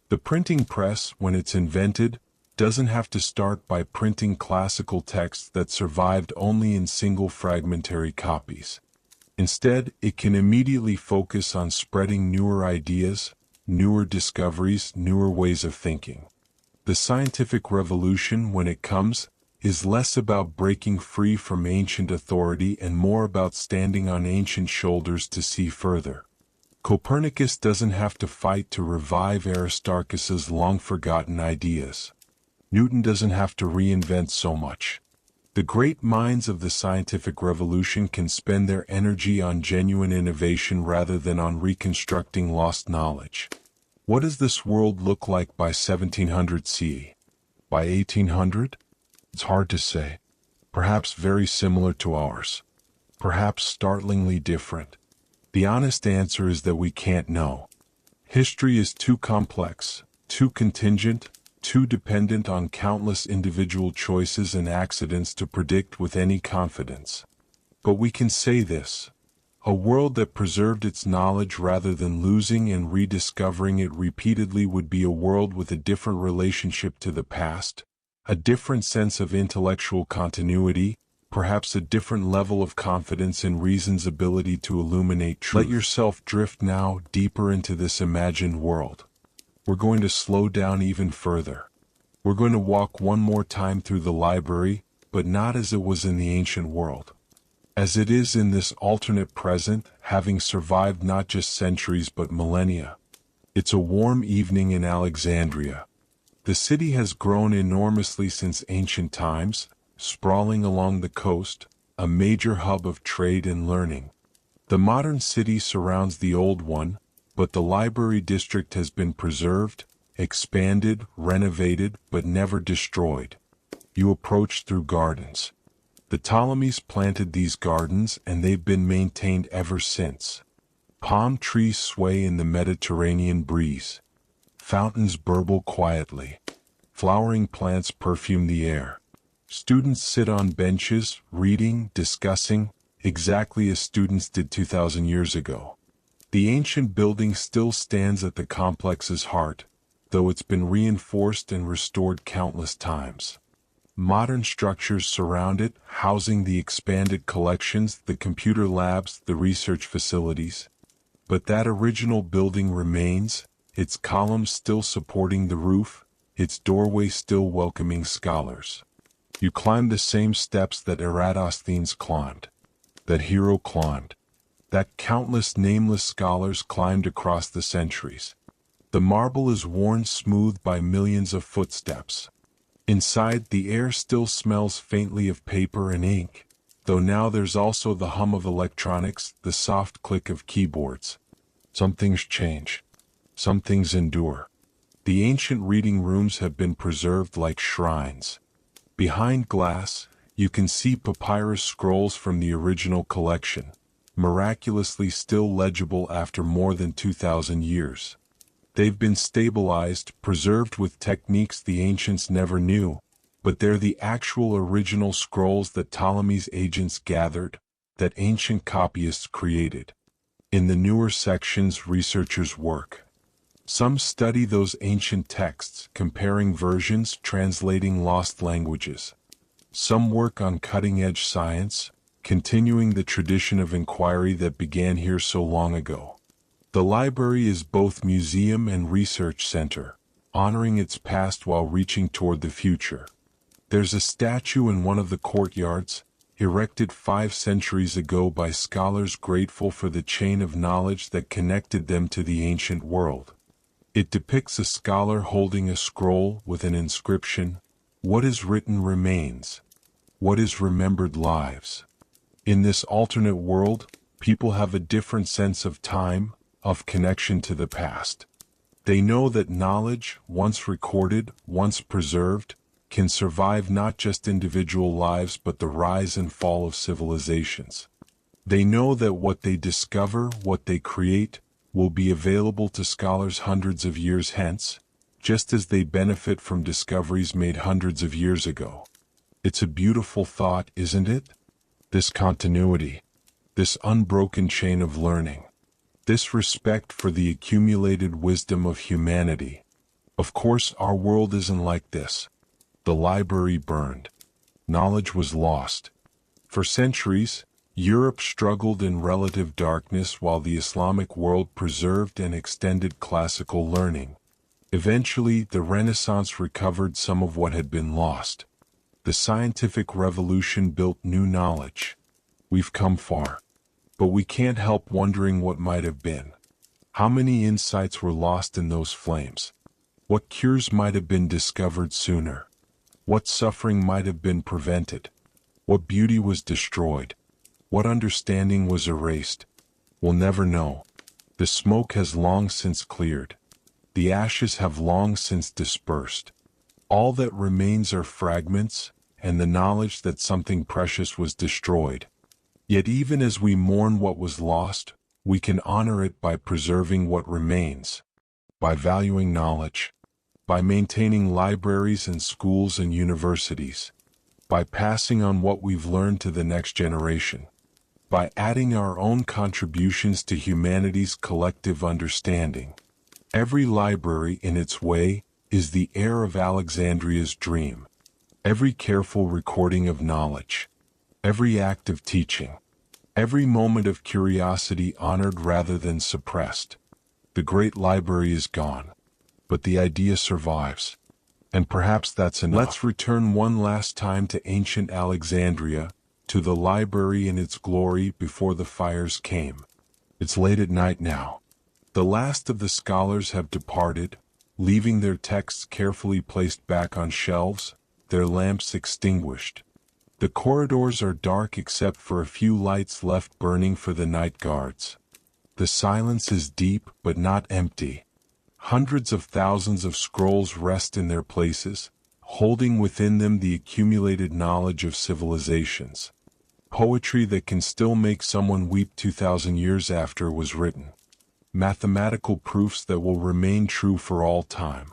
The printing press, when it's invented, doesn't have to start by printing classical texts that survived only in single fragmentary copies. Instead, it can immediately focus on spreading newer ideas, newer discoveries, newer ways of thinking. The scientific revolution, when it comes, is less about breaking free from ancient authority and more about standing on ancient shoulders to see further. Copernicus doesn't have to fight to revive Aristarchus's long-forgotten ideas. Newton doesn't have to reinvent so much. The great minds of the scientific revolution can spend their energy on genuine innovation rather than on reconstructing lost knowledge. What does this world look like by 1700 CE? By 1800? It's hard to say. Perhaps very similar to ours. Perhaps startlingly different. The honest answer is that we can't know. History is too complex, too contingent, too dependent on countless individual choices and accidents to predict with any confidence. But we can say this: a world that preserved its knowledge rather than losing and rediscovering it repeatedly would be a world with a different relationship to the past, a different sense of intellectual continuity, perhaps a different level of confidence in reason's ability to illuminate truth. Let yourself drift now deeper into this imagined world. We're going to slow down even further. We're going to walk one more time through the library, but not as it was in the ancient world. As it is in this alternate present, having survived not just centuries but millennia. It's a warm evening in Alexandria. The city has grown enormously since ancient times, sprawling along the coast, a major hub of trade and learning. The modern city surrounds the old one, but the library district has been preserved, expanded, renovated, but never destroyed. You approach through gardens. The Ptolemies planted these gardens and they've been maintained ever since. Palm trees sway in the Mediterranean breeze. Fountains burble quietly. Flowering plants perfume the air. Students sit on benches, reading, discussing, exactly as students did 2,000 years ago. The ancient building still stands at the complex's heart, though it's been reinforced and restored countless times. Modern structures surround it, housing the expanded collections, the computer labs, the research facilities. But that original building remains, its columns still supporting the roof, its doorway still welcoming scholars. You climb the same steps that Eratosthenes climbed, that Hero climbed, that countless nameless scholars climbed across the centuries. The marble is worn smooth by millions of footsteps. Inside, the air still smells faintly of paper and ink, though now there's also the hum of electronics, the soft click of keyboards. Some things change. Some things endure. The ancient reading rooms have been preserved like shrines. Behind glass, you can see papyrus scrolls from the original collection, miraculously still legible after more than 2,000 years. They've been stabilized, preserved with techniques the ancients never knew, but they're the actual original scrolls that Ptolemy's agents gathered, that ancient copyists created. In the newer sections, researchers work. Some study those ancient texts, comparing versions, translating lost languages. Some work on cutting-edge science, continuing the tradition of inquiry that began here so long ago. The library is both museum and research center, honoring its past while reaching toward the future. There's a statue in one of the courtyards, erected 5 centuries ago by scholars grateful for the chain of knowledge that connected them to the ancient world. It depicts a scholar holding a scroll with an inscription, "What is written remains. What is remembered lives." In this alternate world, people have a different sense of time, of connection to the past. They know that knowledge, once recorded, once preserved, can survive not just individual lives but the rise and fall of civilizations. They know that what they discover, what they create, will be available to scholars hundreds of years hence, just as they benefit from discoveries made hundreds of years ago. It's a beautiful thought, isn't it? This continuity, this unbroken chain of learning, this respect for the accumulated wisdom of humanity. Of course, our world isn't like this. The library burned. Knowledge was lost. For centuries, Europe struggled in relative darkness while the Islamic world preserved and extended classical learning. Eventually, the Renaissance recovered some of what had been lost. The scientific revolution built new knowledge. We've come far. But we can't help wondering what might have been. How many insights were lost in those flames? What cures might have been discovered sooner? What suffering might have been prevented? What beauty was destroyed? What understanding was erased? We'll never know. The smoke has long since cleared. The ashes have long since dispersed. All that remains are fragments, and the knowledge that something precious was destroyed. Yet even as we mourn what was lost, we can honor it by preserving what remains, by valuing knowledge, by maintaining libraries and schools and universities, by passing on what we've learned to the next generation, by adding our own contributions to humanity's collective understanding. Every library, in its way, is the heir of Alexandria's dream. Every careful recording of knowledge, every act of teaching, every moment of curiosity honored rather than suppressed. The great library is gone, but the idea survives. And perhaps that's enough. Let's return one last time to ancient Alexandria, to the library in its glory before the fires came. It's late at night now. The last of the scholars have departed, leaving their texts carefully placed back on shelves, their lamps extinguished. The corridors are dark except for a few lights left burning for the night guards. The silence is deep but not empty. Hundreds of thousands of scrolls rest in their places, holding within them the accumulated knowledge of civilizations. Poetry that can still make someone weep 2,000 years after it was written. Mathematical proofs that will remain true for all time.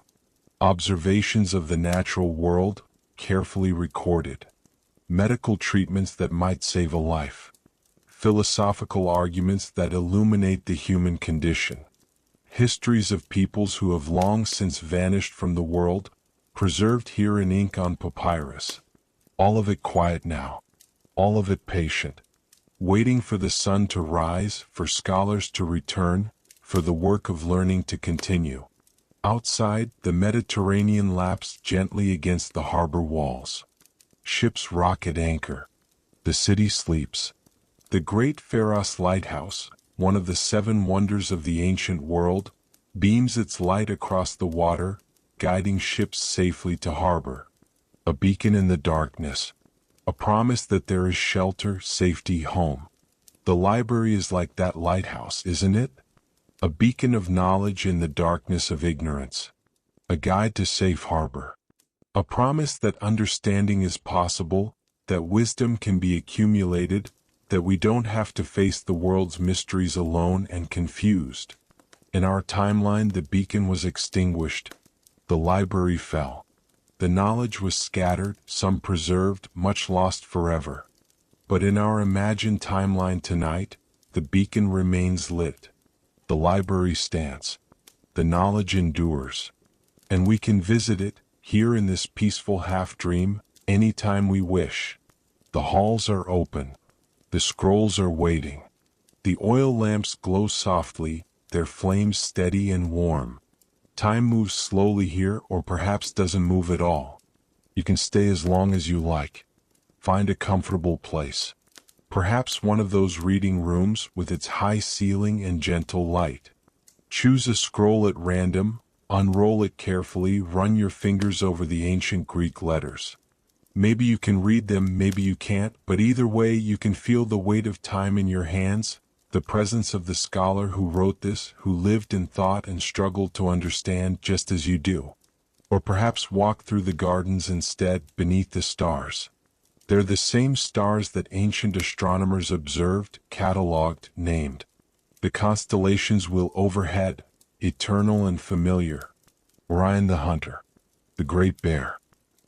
Observations of the natural world, carefully recorded. Medical treatments that might save a life. Philosophical arguments that illuminate the human condition. Histories of peoples who have long since vanished from the world, preserved here in ink on papyrus. All of it quiet now. All of it patient. Waiting for the sun to rise, for scholars to return, for the work of learning to continue. Outside, the Mediterranean laps gently against the harbor walls. Ships rock at anchor. The city sleeps. The great Pharos lighthouse, one of the 7 wonders of the ancient world, beams its light across the water, guiding ships safely to harbor. A beacon in the darkness. A promise that there is shelter, safety, home. The library is like that lighthouse, isn't it? A beacon of knowledge in the darkness of ignorance. A guide to safe harbor. A promise that understanding is possible, that wisdom can be accumulated, that we don't have to face the world's mysteries alone and confused. In our timeline, the beacon was extinguished. The library fell. The knowledge was scattered, some preserved, much lost forever. But in our imagined timeline tonight, the beacon remains lit. The library stands. The knowledge endures. And we can visit it, here in this peaceful half-dream, anytime we wish. The halls are open. The scrolls are waiting. The oil lamps glow softly, their flames steady and warm. Time moves slowly here, or perhaps doesn't move at all. You can stay as long as you like. Find a comfortable place. Perhaps one of those reading rooms with its high ceiling and gentle light. Choose a scroll at random, unroll it carefully, run your fingers over the ancient Greek letters. Maybe you can read them, maybe you can't, but either way you can feel the weight of time in your hands, the presence of the scholar who wrote this, who lived and thought and struggled to understand just as you do. Or perhaps walk through the gardens instead, beneath the stars. They're the same stars that ancient astronomers observed, catalogued, named. The constellations will overhead, eternal and familiar. Orion the Hunter, the Great Bear.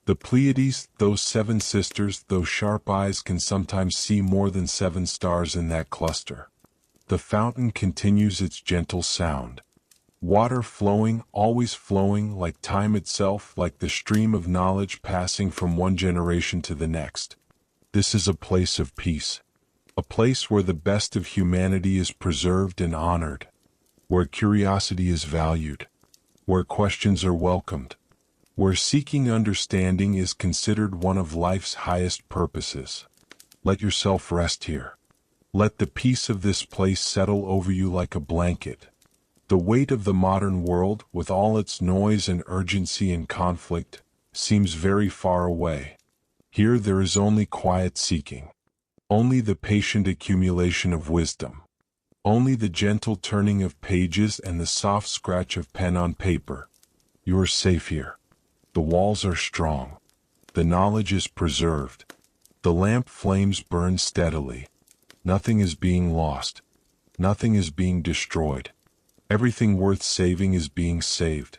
The Pleiades, those 7 sisters, those sharp eyes can sometimes see more than 7 stars in that cluster. The fountain continues its gentle sound. Water flowing, always flowing, like time itself, like the stream of knowledge passing from one generation to the next. This is a place of peace. A place where the best of humanity is preserved and honored. Where curiosity is valued. Where questions are welcomed. Where seeking understanding is considered one of life's highest purposes. Let yourself rest here. Let the peace of this place settle over you like a blanket. The weight of the modern world, with all its noise and urgency and conflict, seems very far away. Here there is only quiet seeking. Only the patient accumulation of wisdom. Only the gentle turning of pages and the soft scratch of pen on paper. You are safe here. The walls are strong. The knowledge is preserved. The lamp flames burn steadily. Nothing is being lost. Nothing is being destroyed. Everything worth saving is being saved.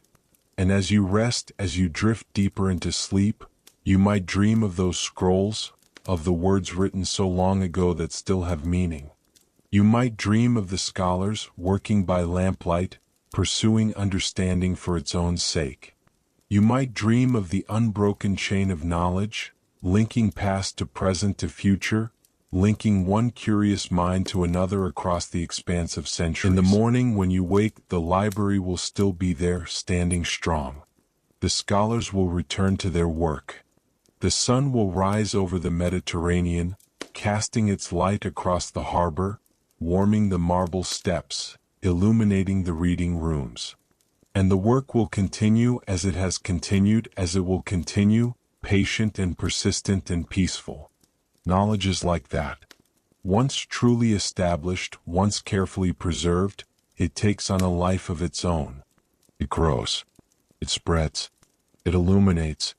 And as you rest, as you drift deeper into sleep, you might dream of those scrolls, of the words written so long ago that still have meaning. You might dream of the scholars working by lamplight, pursuing understanding for its own sake. You might dream of the unbroken chain of knowledge, linking past to present to future, linking one curious mind to another across the expanse of centuries. In the morning when you wake, the library will still be there, standing strong. The scholars will return to their work. The sun will rise over the Mediterranean, casting its light across the harbor, warming the marble steps, illuminating the reading rooms. And the work will continue as it has continued, as it will continue, patient and persistent and peaceful. Knowledge is like that. Once truly established, once carefully preserved, it takes on a life of its own. It grows. It spreads. It illuminates.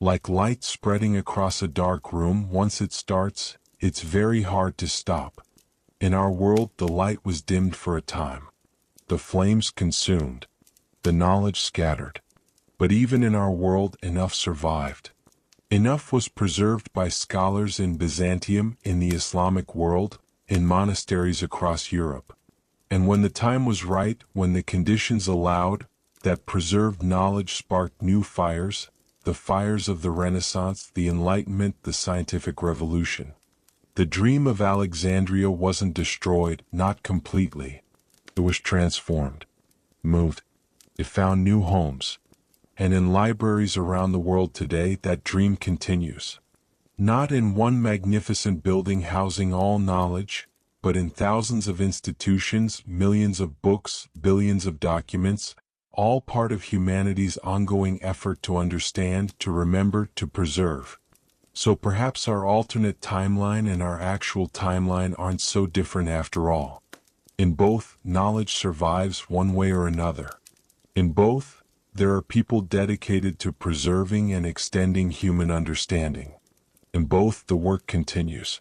Like light spreading across a dark room, once it starts, it's very hard to stop. In our world, the light was dimmed for a time. The flames consumed. The knowledge scattered. But even in our world, enough survived. Enough was preserved by scholars in Byzantium, in the Islamic world, in monasteries across Europe. And when the time was right, when the conditions allowed, that preserved knowledge sparked new fires, the fires of the Renaissance, the Enlightenment, the scientific revolution. The dream of Alexandria wasn't destroyed, not completely. It was transformed, moved. It found new homes. And in libraries around the world today, that dream continues. Not in one magnificent building housing all knowledge, but in thousands of institutions, millions of books, billions of documents, all part of humanity's ongoing effort to understand, to remember, to preserve. So perhaps our alternate timeline and our actual timeline aren't so different after all. In both, knowledge survives one way or another. In both, there are people dedicated to preserving and extending human understanding. In both, the work continues.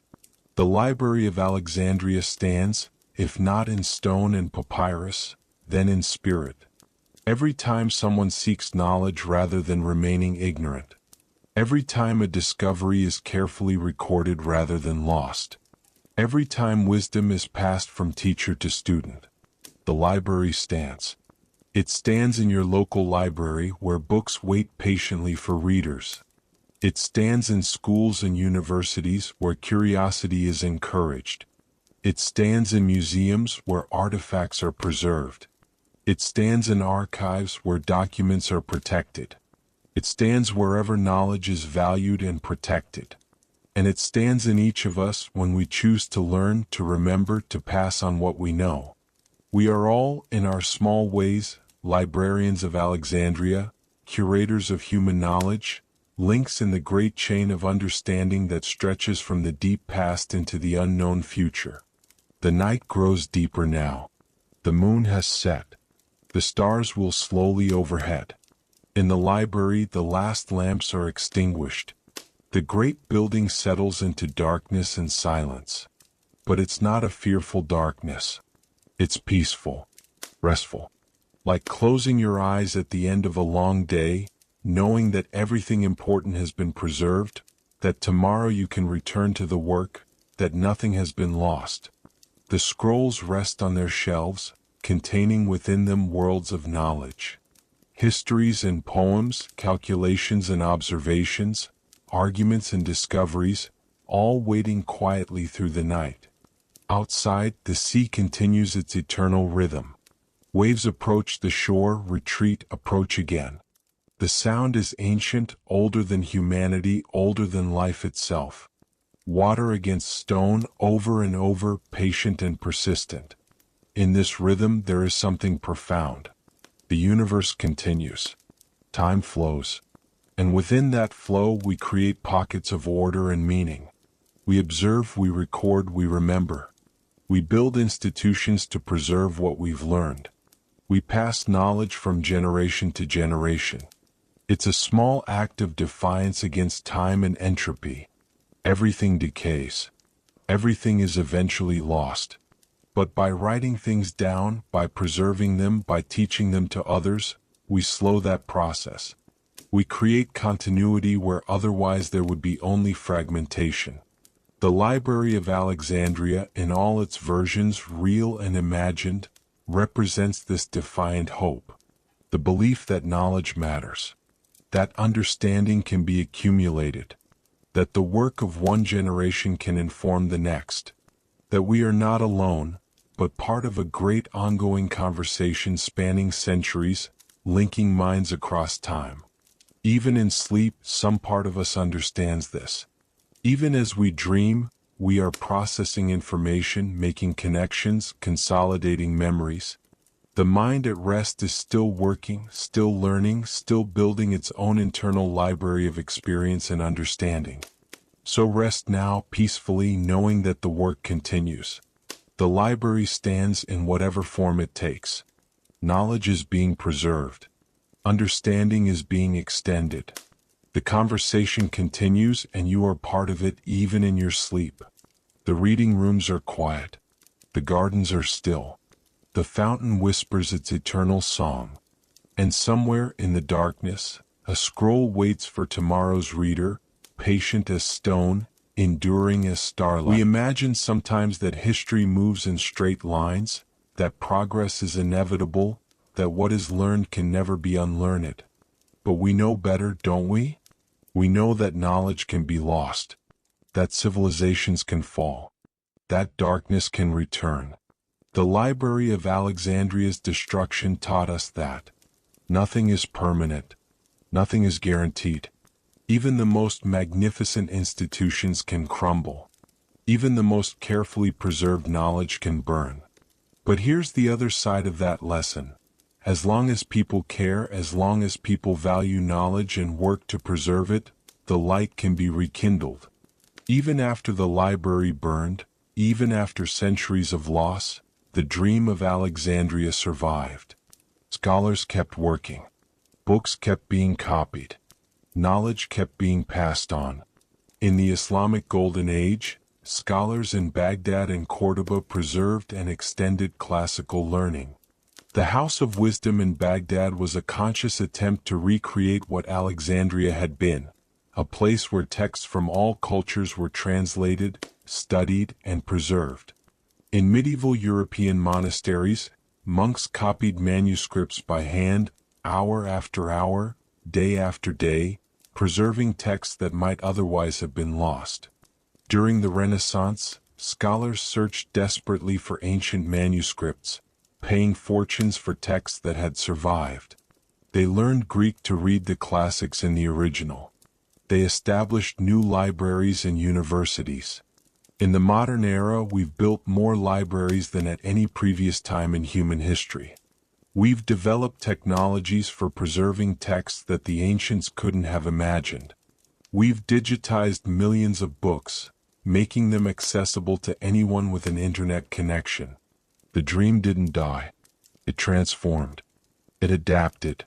The Library of Alexandria stands, if not in stone and papyrus, then in spirit. Every time someone seeks knowledge rather than remaining ignorant. Every time a discovery is carefully recorded rather than lost. Every time wisdom is passed from teacher to student. The library stands. It stands in your local library where books wait patiently for readers. It stands in schools and universities where curiosity is encouraged. It stands in museums where artifacts are preserved. It stands in archives where documents are protected. It stands wherever knowledge is valued and protected. And it stands in each of us when we choose to learn, to remember, to pass on what we know. We are all, in our small ways, librarians of Alexandria, curators of human knowledge, links in the great chain of understanding that stretches from the deep past into the unknown future. The night grows deeper now. The moon has set. The stars will slowly overhead. In the library, the last lamps are extinguished. The great building settles into darkness and silence. But it's not a fearful darkness. It's peaceful, restful. Like closing your eyes at the end of a long day, knowing that everything important has been preserved, that tomorrow you can return to the work, that nothing has been lost. The scrolls rest on their shelves, containing within them worlds of knowledge. Histories and poems, calculations and observations, arguments and discoveries, all waiting quietly through the night. Outside, the sea continues its eternal rhythm. Waves approach the shore, retreat, approach again. The sound is ancient, older than humanity, older than life itself. Water against stone, over and over, patient and persistent. In this rhythm there is something profound. The universe continues. Time flows. And within that flow we create pockets of order and meaning. We observe, we record, we remember. We build institutions to preserve what we've learned. We pass knowledge from generation to generation. It's a small act of defiance against time and entropy. Everything decays. Everything is eventually lost. But by writing things down, by preserving them, by teaching them to others, we slow that process. We create continuity where otherwise there would be only fragmentation. The Library of Alexandria, in all its versions, real and imagined, represents this defiant hope. The belief that knowledge matters. That understanding can be accumulated. That the work of one generation can inform the next. That we are not alone, but part of a great ongoing conversation spanning centuries, linking minds across time. Even in sleep, some part of us understands this. Even as we dream, we are processing information, making connections, consolidating memories. The mind at rest is still working, still learning, still building its own internal library of experience and understanding. So rest now peacefully, knowing that the work continues. The library stands in whatever form it takes. Knowledge is being preserved. Understanding is being extended. The conversation continues and you are part of it even in your sleep. The reading rooms are quiet. The gardens are still. The fountain whispers its eternal song. And somewhere in the darkness, a scroll waits for tomorrow's reader, patient as stone, enduring as starlight. We imagine sometimes that history moves in straight lines, that progress is inevitable, that what is learned can never be unlearned. But we know better, don't we? We know that knowledge can be lost, that civilizations can fall, that darkness can return. The Library of Alexandria's destruction taught us that nothing is permanent, nothing is guaranteed. Even the most magnificent institutions can crumble. Even the most carefully preserved knowledge can burn. But here's the other side of that lesson. As long as people care, as long as people value knowledge and work to preserve it, the light can be rekindled. Even after the library burned, even after centuries of loss, the dream of Alexandria survived. Scholars kept working. Books kept being copied. Knowledge kept being passed on. In the Islamic Golden Age, scholars in Baghdad and Cordoba preserved and extended classical learning. The House of Wisdom in Baghdad was a conscious attempt to recreate what Alexandria had been, a place where texts from all cultures were translated, studied, and preserved. In medieval European monasteries, monks copied manuscripts by hand, hour after hour, day after day, preserving texts that might otherwise have been lost. During the Renaissance, scholars searched desperately for ancient manuscripts, paying fortunes for texts that had survived. They learned Greek to read the classics in the original. They established new libraries and universities. In the modern era, we've built more libraries than at any previous time in human history. We've developed technologies for preserving texts that the ancients couldn't have imagined. We've digitized millions of books, making them accessible to anyone with an internet connection. The dream didn't die. It transformed. It adapted.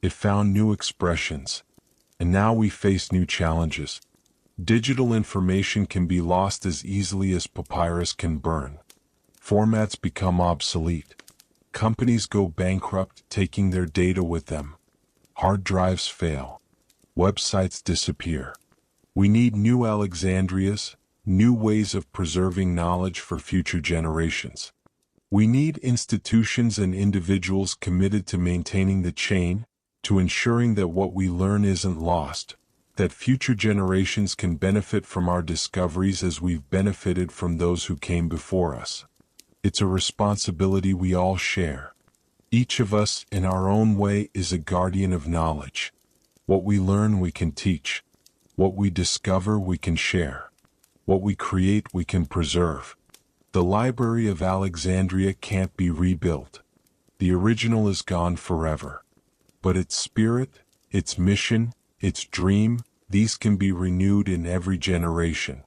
It found new expressions. And now we face new challenges. Digital information can be lost as easily as papyrus can burn. Formats become obsolete. Companies go bankrupt, taking their data with them. Hard drives fail. Websites disappear. We need new Alexandrias, new ways of preserving knowledge for future generations. We need institutions and individuals committed to maintaining the chain, to ensuring that what we learn isn't lost, that future generations can benefit from our discoveries as we've benefited from those who came before us. It's a responsibility we all share. Each of us, in our own way, is a guardian of knowledge. What we learn, we can teach. What we discover, we can share. What we create, we can preserve. The Library of Alexandria can't be rebuilt. The original is gone forever. But its spirit, its mission, its dream, these can be renewed in every generation.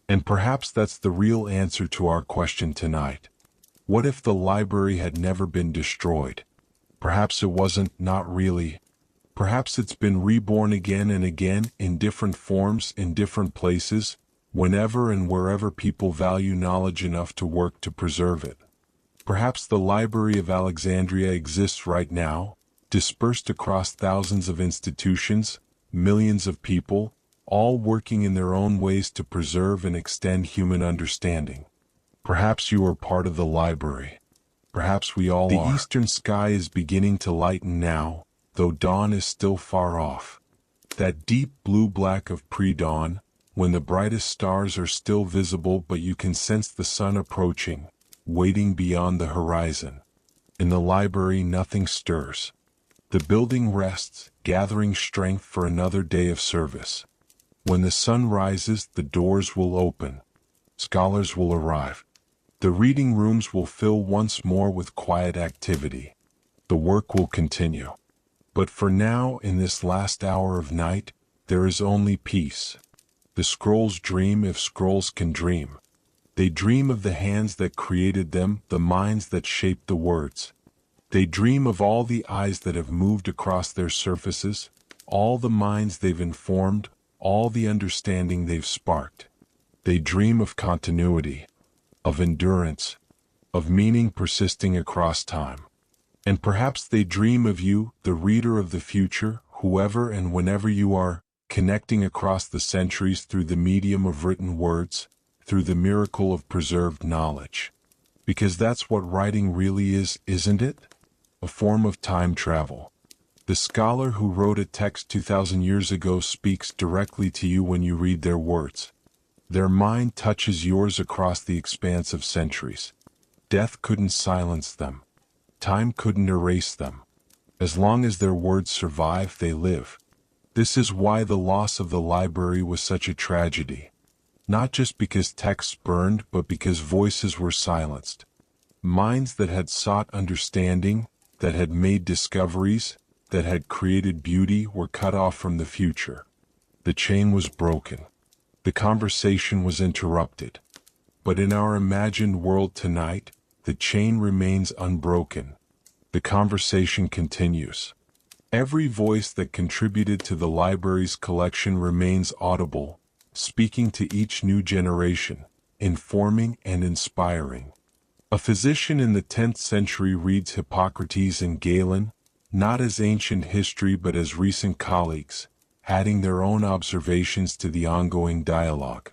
And perhaps that's the real answer to our question tonight. What if the library had never been destroyed? Perhaps it wasn't, not really. Perhaps it's been reborn again and again, in different forms, in different places, whenever and wherever people value knowledge enough to work to preserve it. Perhaps the Library of Alexandria exists right now, dispersed across thousands of institutions, millions of people, all working in their own ways to preserve and extend human understanding. Perhaps you are part of the library. Perhaps we all are. The eastern sky is beginning to lighten now, though dawn is still far off. That deep blue-black of pre-dawn, when the brightest stars are still visible but you can sense the sun approaching, waiting beyond the horizon. In the library nothing stirs. The building rests, gathering strength for another day of service. When the sun rises, the doors will open. Scholars will arrive. The reading rooms will fill once more with quiet activity. The work will continue. But for now, in this last hour of night, there is only peace. The scrolls dream if scrolls can dream. They dream of the hands that created them, the minds that shaped the words. They dream of all the eyes that have moved across their surfaces, all the minds they've informed, all the understanding they've sparked. They dream of continuity, of endurance, of meaning persisting across time. And perhaps they dream of you, the reader of the future, whoever and whenever you are, connecting across the centuries through the medium of written words, through the miracle of preserved knowledge. Because that's what writing really is, isn't it? A form of time travel. The scholar who wrote a text 2,000 years ago speaks directly to you when you read their words. Their mind touches yours across the expanse of centuries. Death couldn't silence them. Time couldn't erase them. As long as their words survive, they live. This is why the loss of the library was such a tragedy. Not just because texts burned, but because voices were silenced. Minds that had sought understanding, that had made discoveries, that had created beauty were cut off from the future. The chain was broken. The conversation was interrupted. But in our imagined world tonight, the chain remains unbroken. The conversation continues. Every voice that contributed to the library's collection remains audible, speaking to each new generation, informing and inspiring. A physician in the 10th century reads Hippocrates and Galen, not as ancient history but as recent colleagues, adding their own observations to the ongoing dialogue.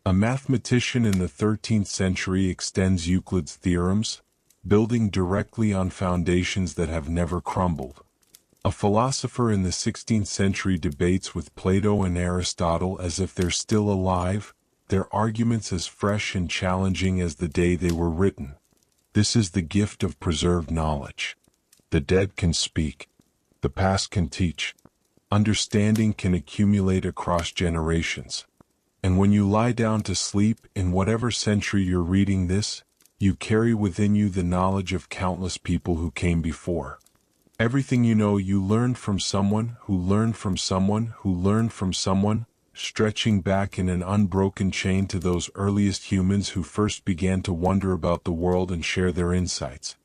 A mathematician in the 13th century extends Euclid's theorems, building directly on foundations that have never crumbled. A philosopher in the 16th century debates with Plato and Aristotle as if they're still alive, their arguments as fresh and challenging as the day they were written. This is the gift of preserved knowledge. The dead can speak. The past can teach. Understanding can accumulate across generations. And when you lie down to sleep, in whatever century you're reading this, you carry within you the knowledge of countless people who came before. Everything you know you learned from someone who learned from someone who learned from someone, stretching back in an unbroken chain to those earliest humans who first began to wonder about the world and share their insights.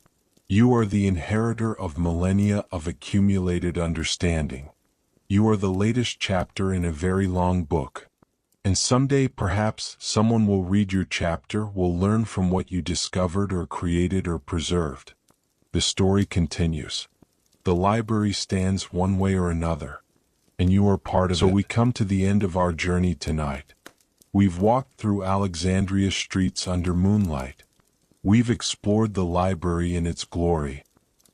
You are the inheritor of millennia of accumulated understanding. You are the latest chapter in a very long book. And someday perhaps someone will read your chapter, will learn from what you discovered or created or preserved. The story continues. The library stands one way or another, and you are part of it. So we come to the end of our journey tonight. We've walked through Alexandria's streets under moonlight. We've explored the library in its glory.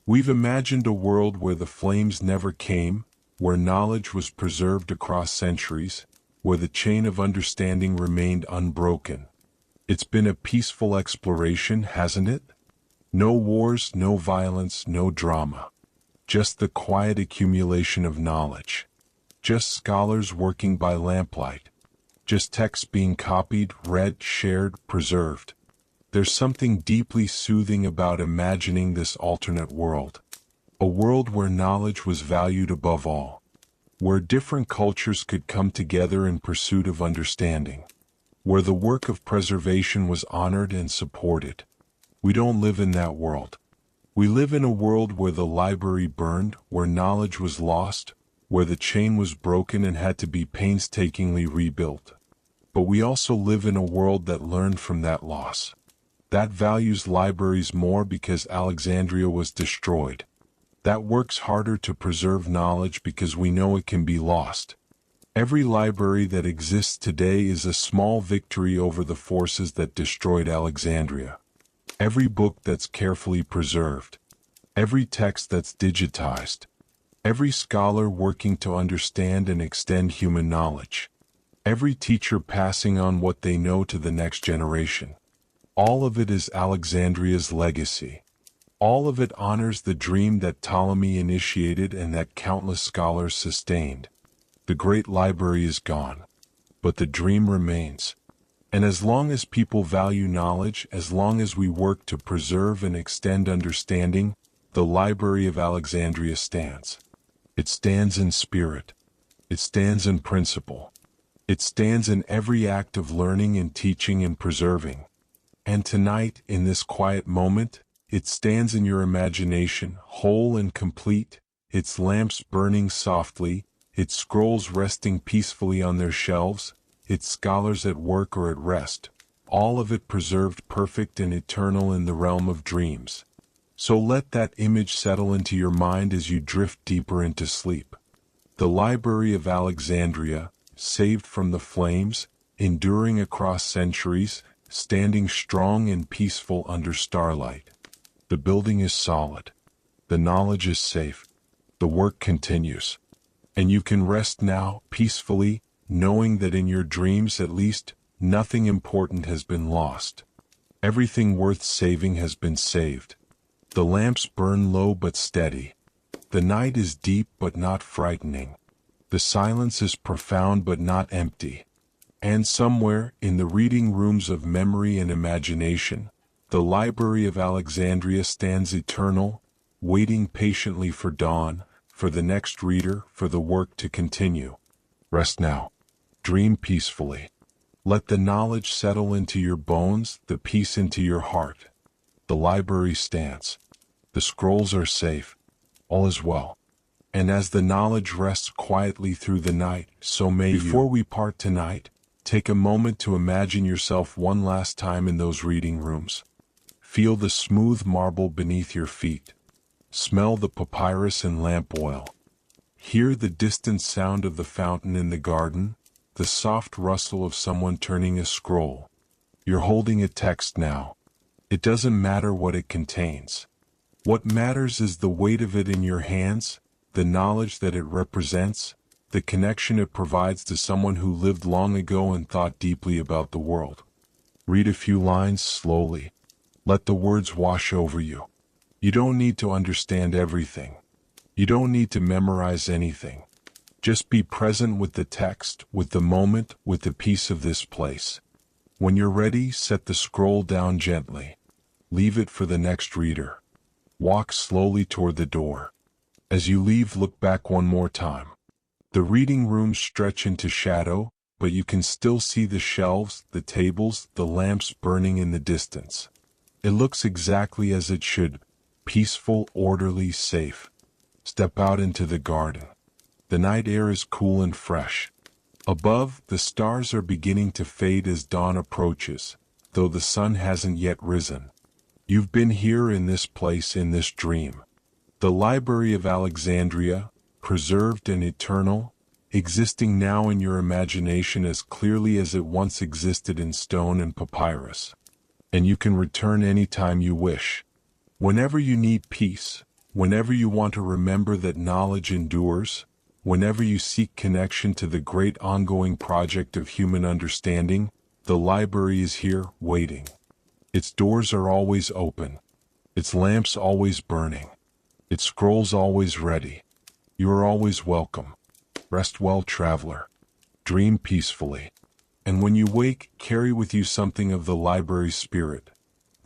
We've imagined a world where the flames never came, where knowledge was preserved across centuries, where the chain of understanding remained unbroken. It's been a peaceful exploration, hasn't it? No wars, no violence, no drama. Just the quiet accumulation of knowledge. Just scholars working by lamplight. Just texts being copied, read, shared, preserved. There's something deeply soothing about imagining this alternate world. A world where knowledge was valued above all. Where different cultures could come together in pursuit of understanding. Where the work of preservation was honored and supported. We don't live in that world. We live in a world where the library burned, where knowledge was lost, where the chain was broken and had to be painstakingly rebuilt. But we also live in a world that learned from that loss. That values libraries more because Alexandria was destroyed. That works harder to preserve knowledge because we know it can be lost. Every library that exists today is a small victory over the forces that destroyed Alexandria. Every book that's carefully preserved. Every text that's digitized. Every scholar working to understand and extend human knowledge. Every teacher passing on what they know to the next generation. All of it is Alexandria's legacy. All of it honors the dream that Ptolemy initiated and that countless scholars sustained. The great library is gone, but the dream remains. And as long as people value knowledge, as long as we work to preserve and extend understanding, the Library of Alexandria stands. It stands in spirit. It stands in principle. It stands in every act of learning and teaching and preserving. And tonight, in this quiet moment, it stands in your imagination, whole and complete, its lamps burning softly, its scrolls resting peacefully on their shelves, its scholars at work or at rest, all of it preserved perfect and eternal in the realm of dreams. So let that image settle into your mind as you drift deeper into sleep. The Library of Alexandria, saved from the flames, enduring across centuries, standing strong and peaceful under starlight. The building is solid. The knowledge is safe. The work continues. And you can rest now, peacefully, knowing that in your dreams at least, nothing important has been lost. Everything worth saving has been saved. The lamps burn low but steady. The night is deep but not frightening. The silence is profound but not empty. And somewhere, in the reading rooms of memory and imagination, the Library of Alexandria stands eternal, waiting patiently for dawn, for the next reader, for the work to continue. Rest now. Dream peacefully. Let the knowledge settle into your bones, the peace into your heart. The library stands. The scrolls are safe. All is well. And as the knowledge rests quietly through the night, so may you. Before we part tonight, take a moment to imagine yourself one last time in those reading rooms. Feel the smooth marble beneath your feet. Smell the papyrus and lamp oil. Hear the distant sound of the fountain in the garden, the soft rustle of someone turning a scroll. You're holding a text now. It doesn't matter what it contains. What matters is the weight of it in your hands, the knowledge that it represents, the connection it provides to someone who lived long ago and thought deeply about the world. Read a few lines slowly. Let the words wash over you. You don't need to understand everything. You don't need to memorize anything. Just be present with the text, with the moment, with the peace of this place. When you're ready, set the scroll down gently. Leave it for the next reader. Walk slowly toward the door. As you leave, look back one more time. The reading rooms stretch into shadow, but you can still see the shelves, the tables, the lamps burning in the distance. It looks exactly as it should, peaceful, orderly, safe. Step out into the garden. The night air is cool and fresh. Above, the stars are beginning to fade as dawn approaches, though the sun hasn't yet risen. You've been here in this place, in this dream. The Library of Alexandria, preserved and eternal, existing now in your imagination as clearly as it once existed in stone and papyrus. And you can return anytime you wish. Whenever you need peace, whenever you want to remember that knowledge endures, whenever you seek connection to the great ongoing project of human understanding, the library is here, waiting. Its doors are always open, its lamps always burning, its scrolls always ready. You are always welcome. Rest well, traveler. Dream peacefully. And when you wake, carry with you something of the library spirit.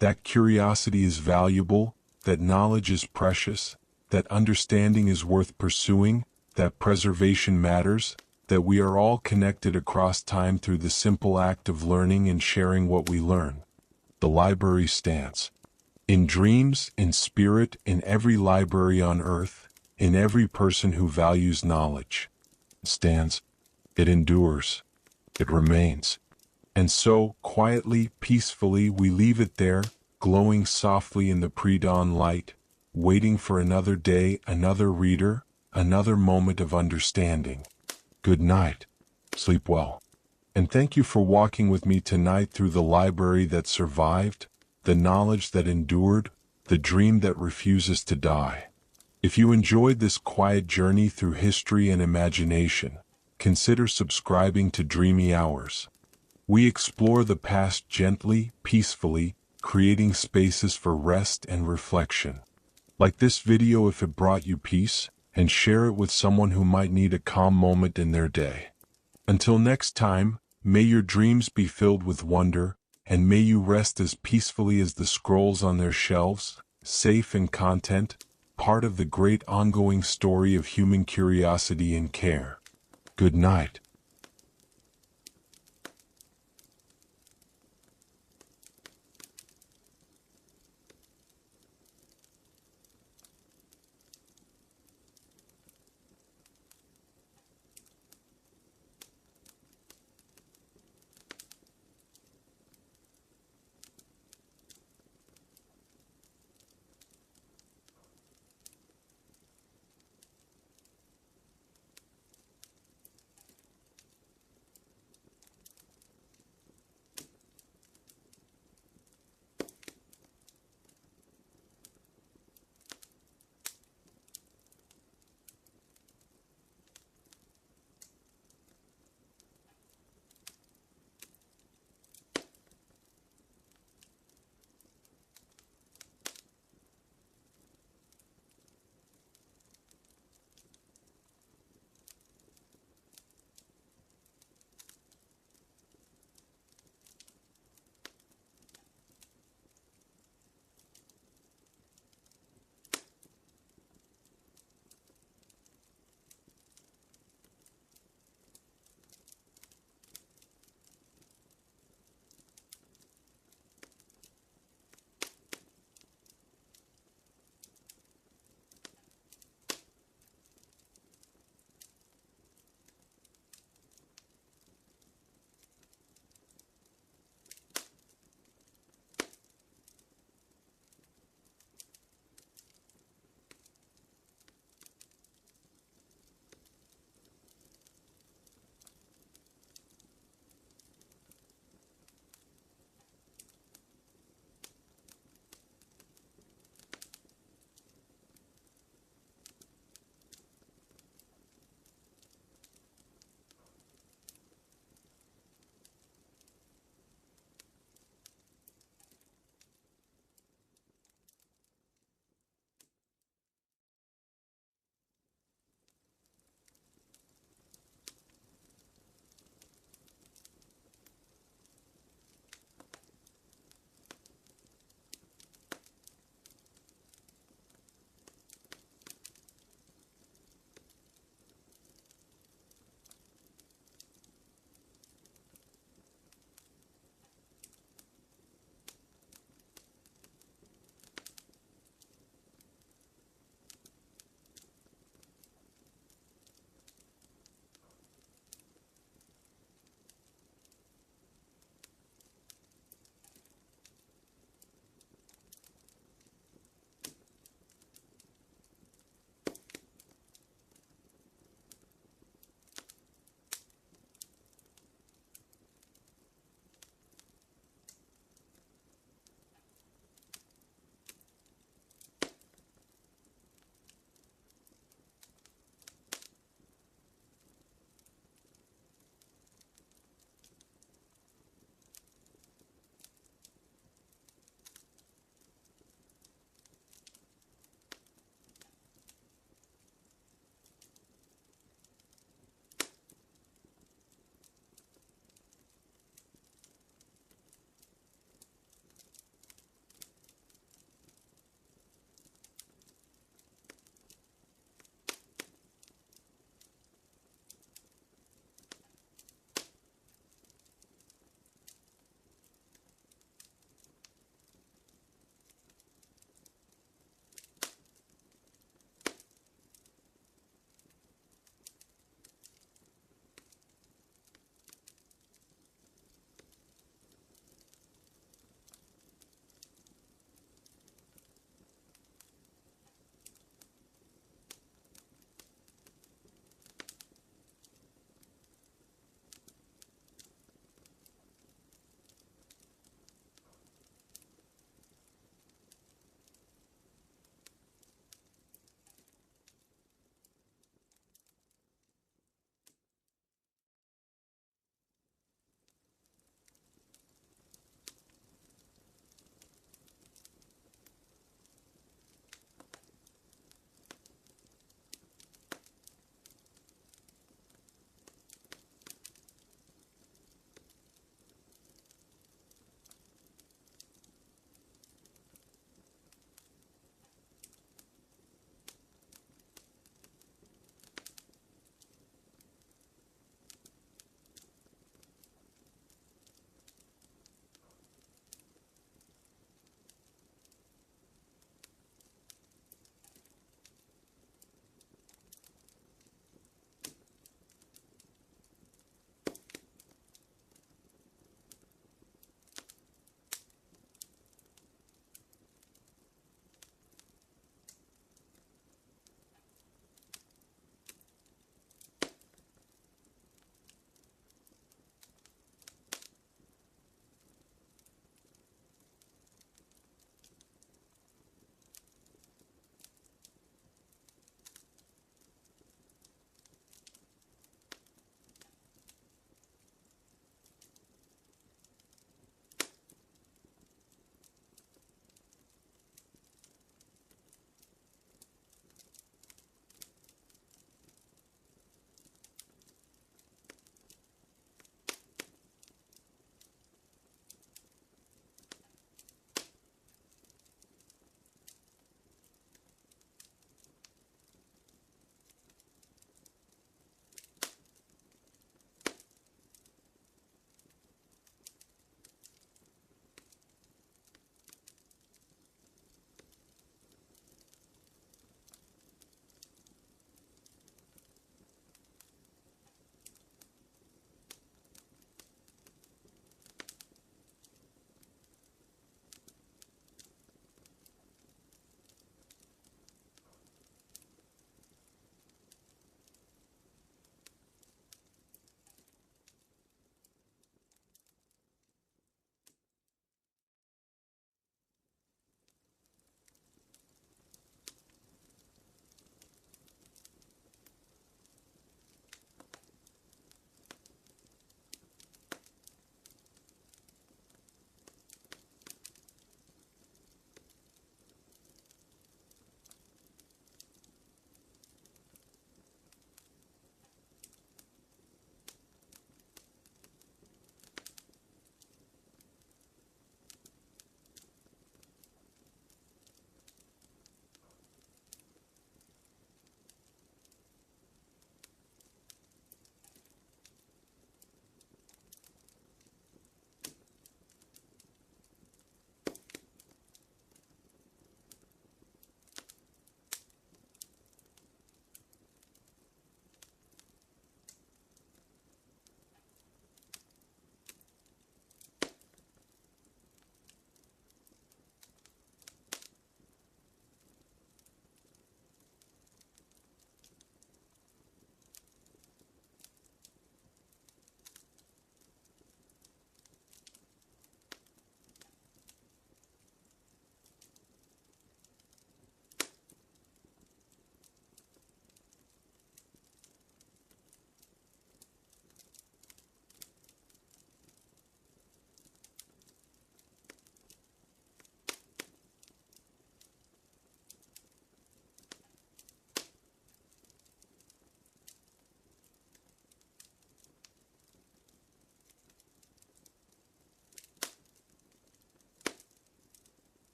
That curiosity is valuable, that knowledge is precious, that understanding is worth pursuing, that preservation matters, that we are all connected across time through the simple act of learning and sharing what we learn. The library stands. In dreams, in spirit, in every library on earth, in every person who values knowledge. It stands. It endures. It remains. And so, quietly, peacefully, we leave it there, glowing softly in the pre-dawn light, waiting for another day, another reader, another moment of understanding. Good night. Sleep well. And thank you for walking with me tonight through the library that survived, the knowledge that endured, the dream that refuses to die. If you enjoyed this quiet journey through history and imagination, consider subscribing to Dreamy Hours. We explore the past gently, peacefully, creating spaces for rest and reflection. Like this video if it brought you peace, and share it with someone who might need a calm moment in their day. Until next time, may your dreams be filled with wonder, and may you rest as peacefully as the scrolls on their shelves, safe and content, part of the great ongoing story of human curiosity and care. Good night.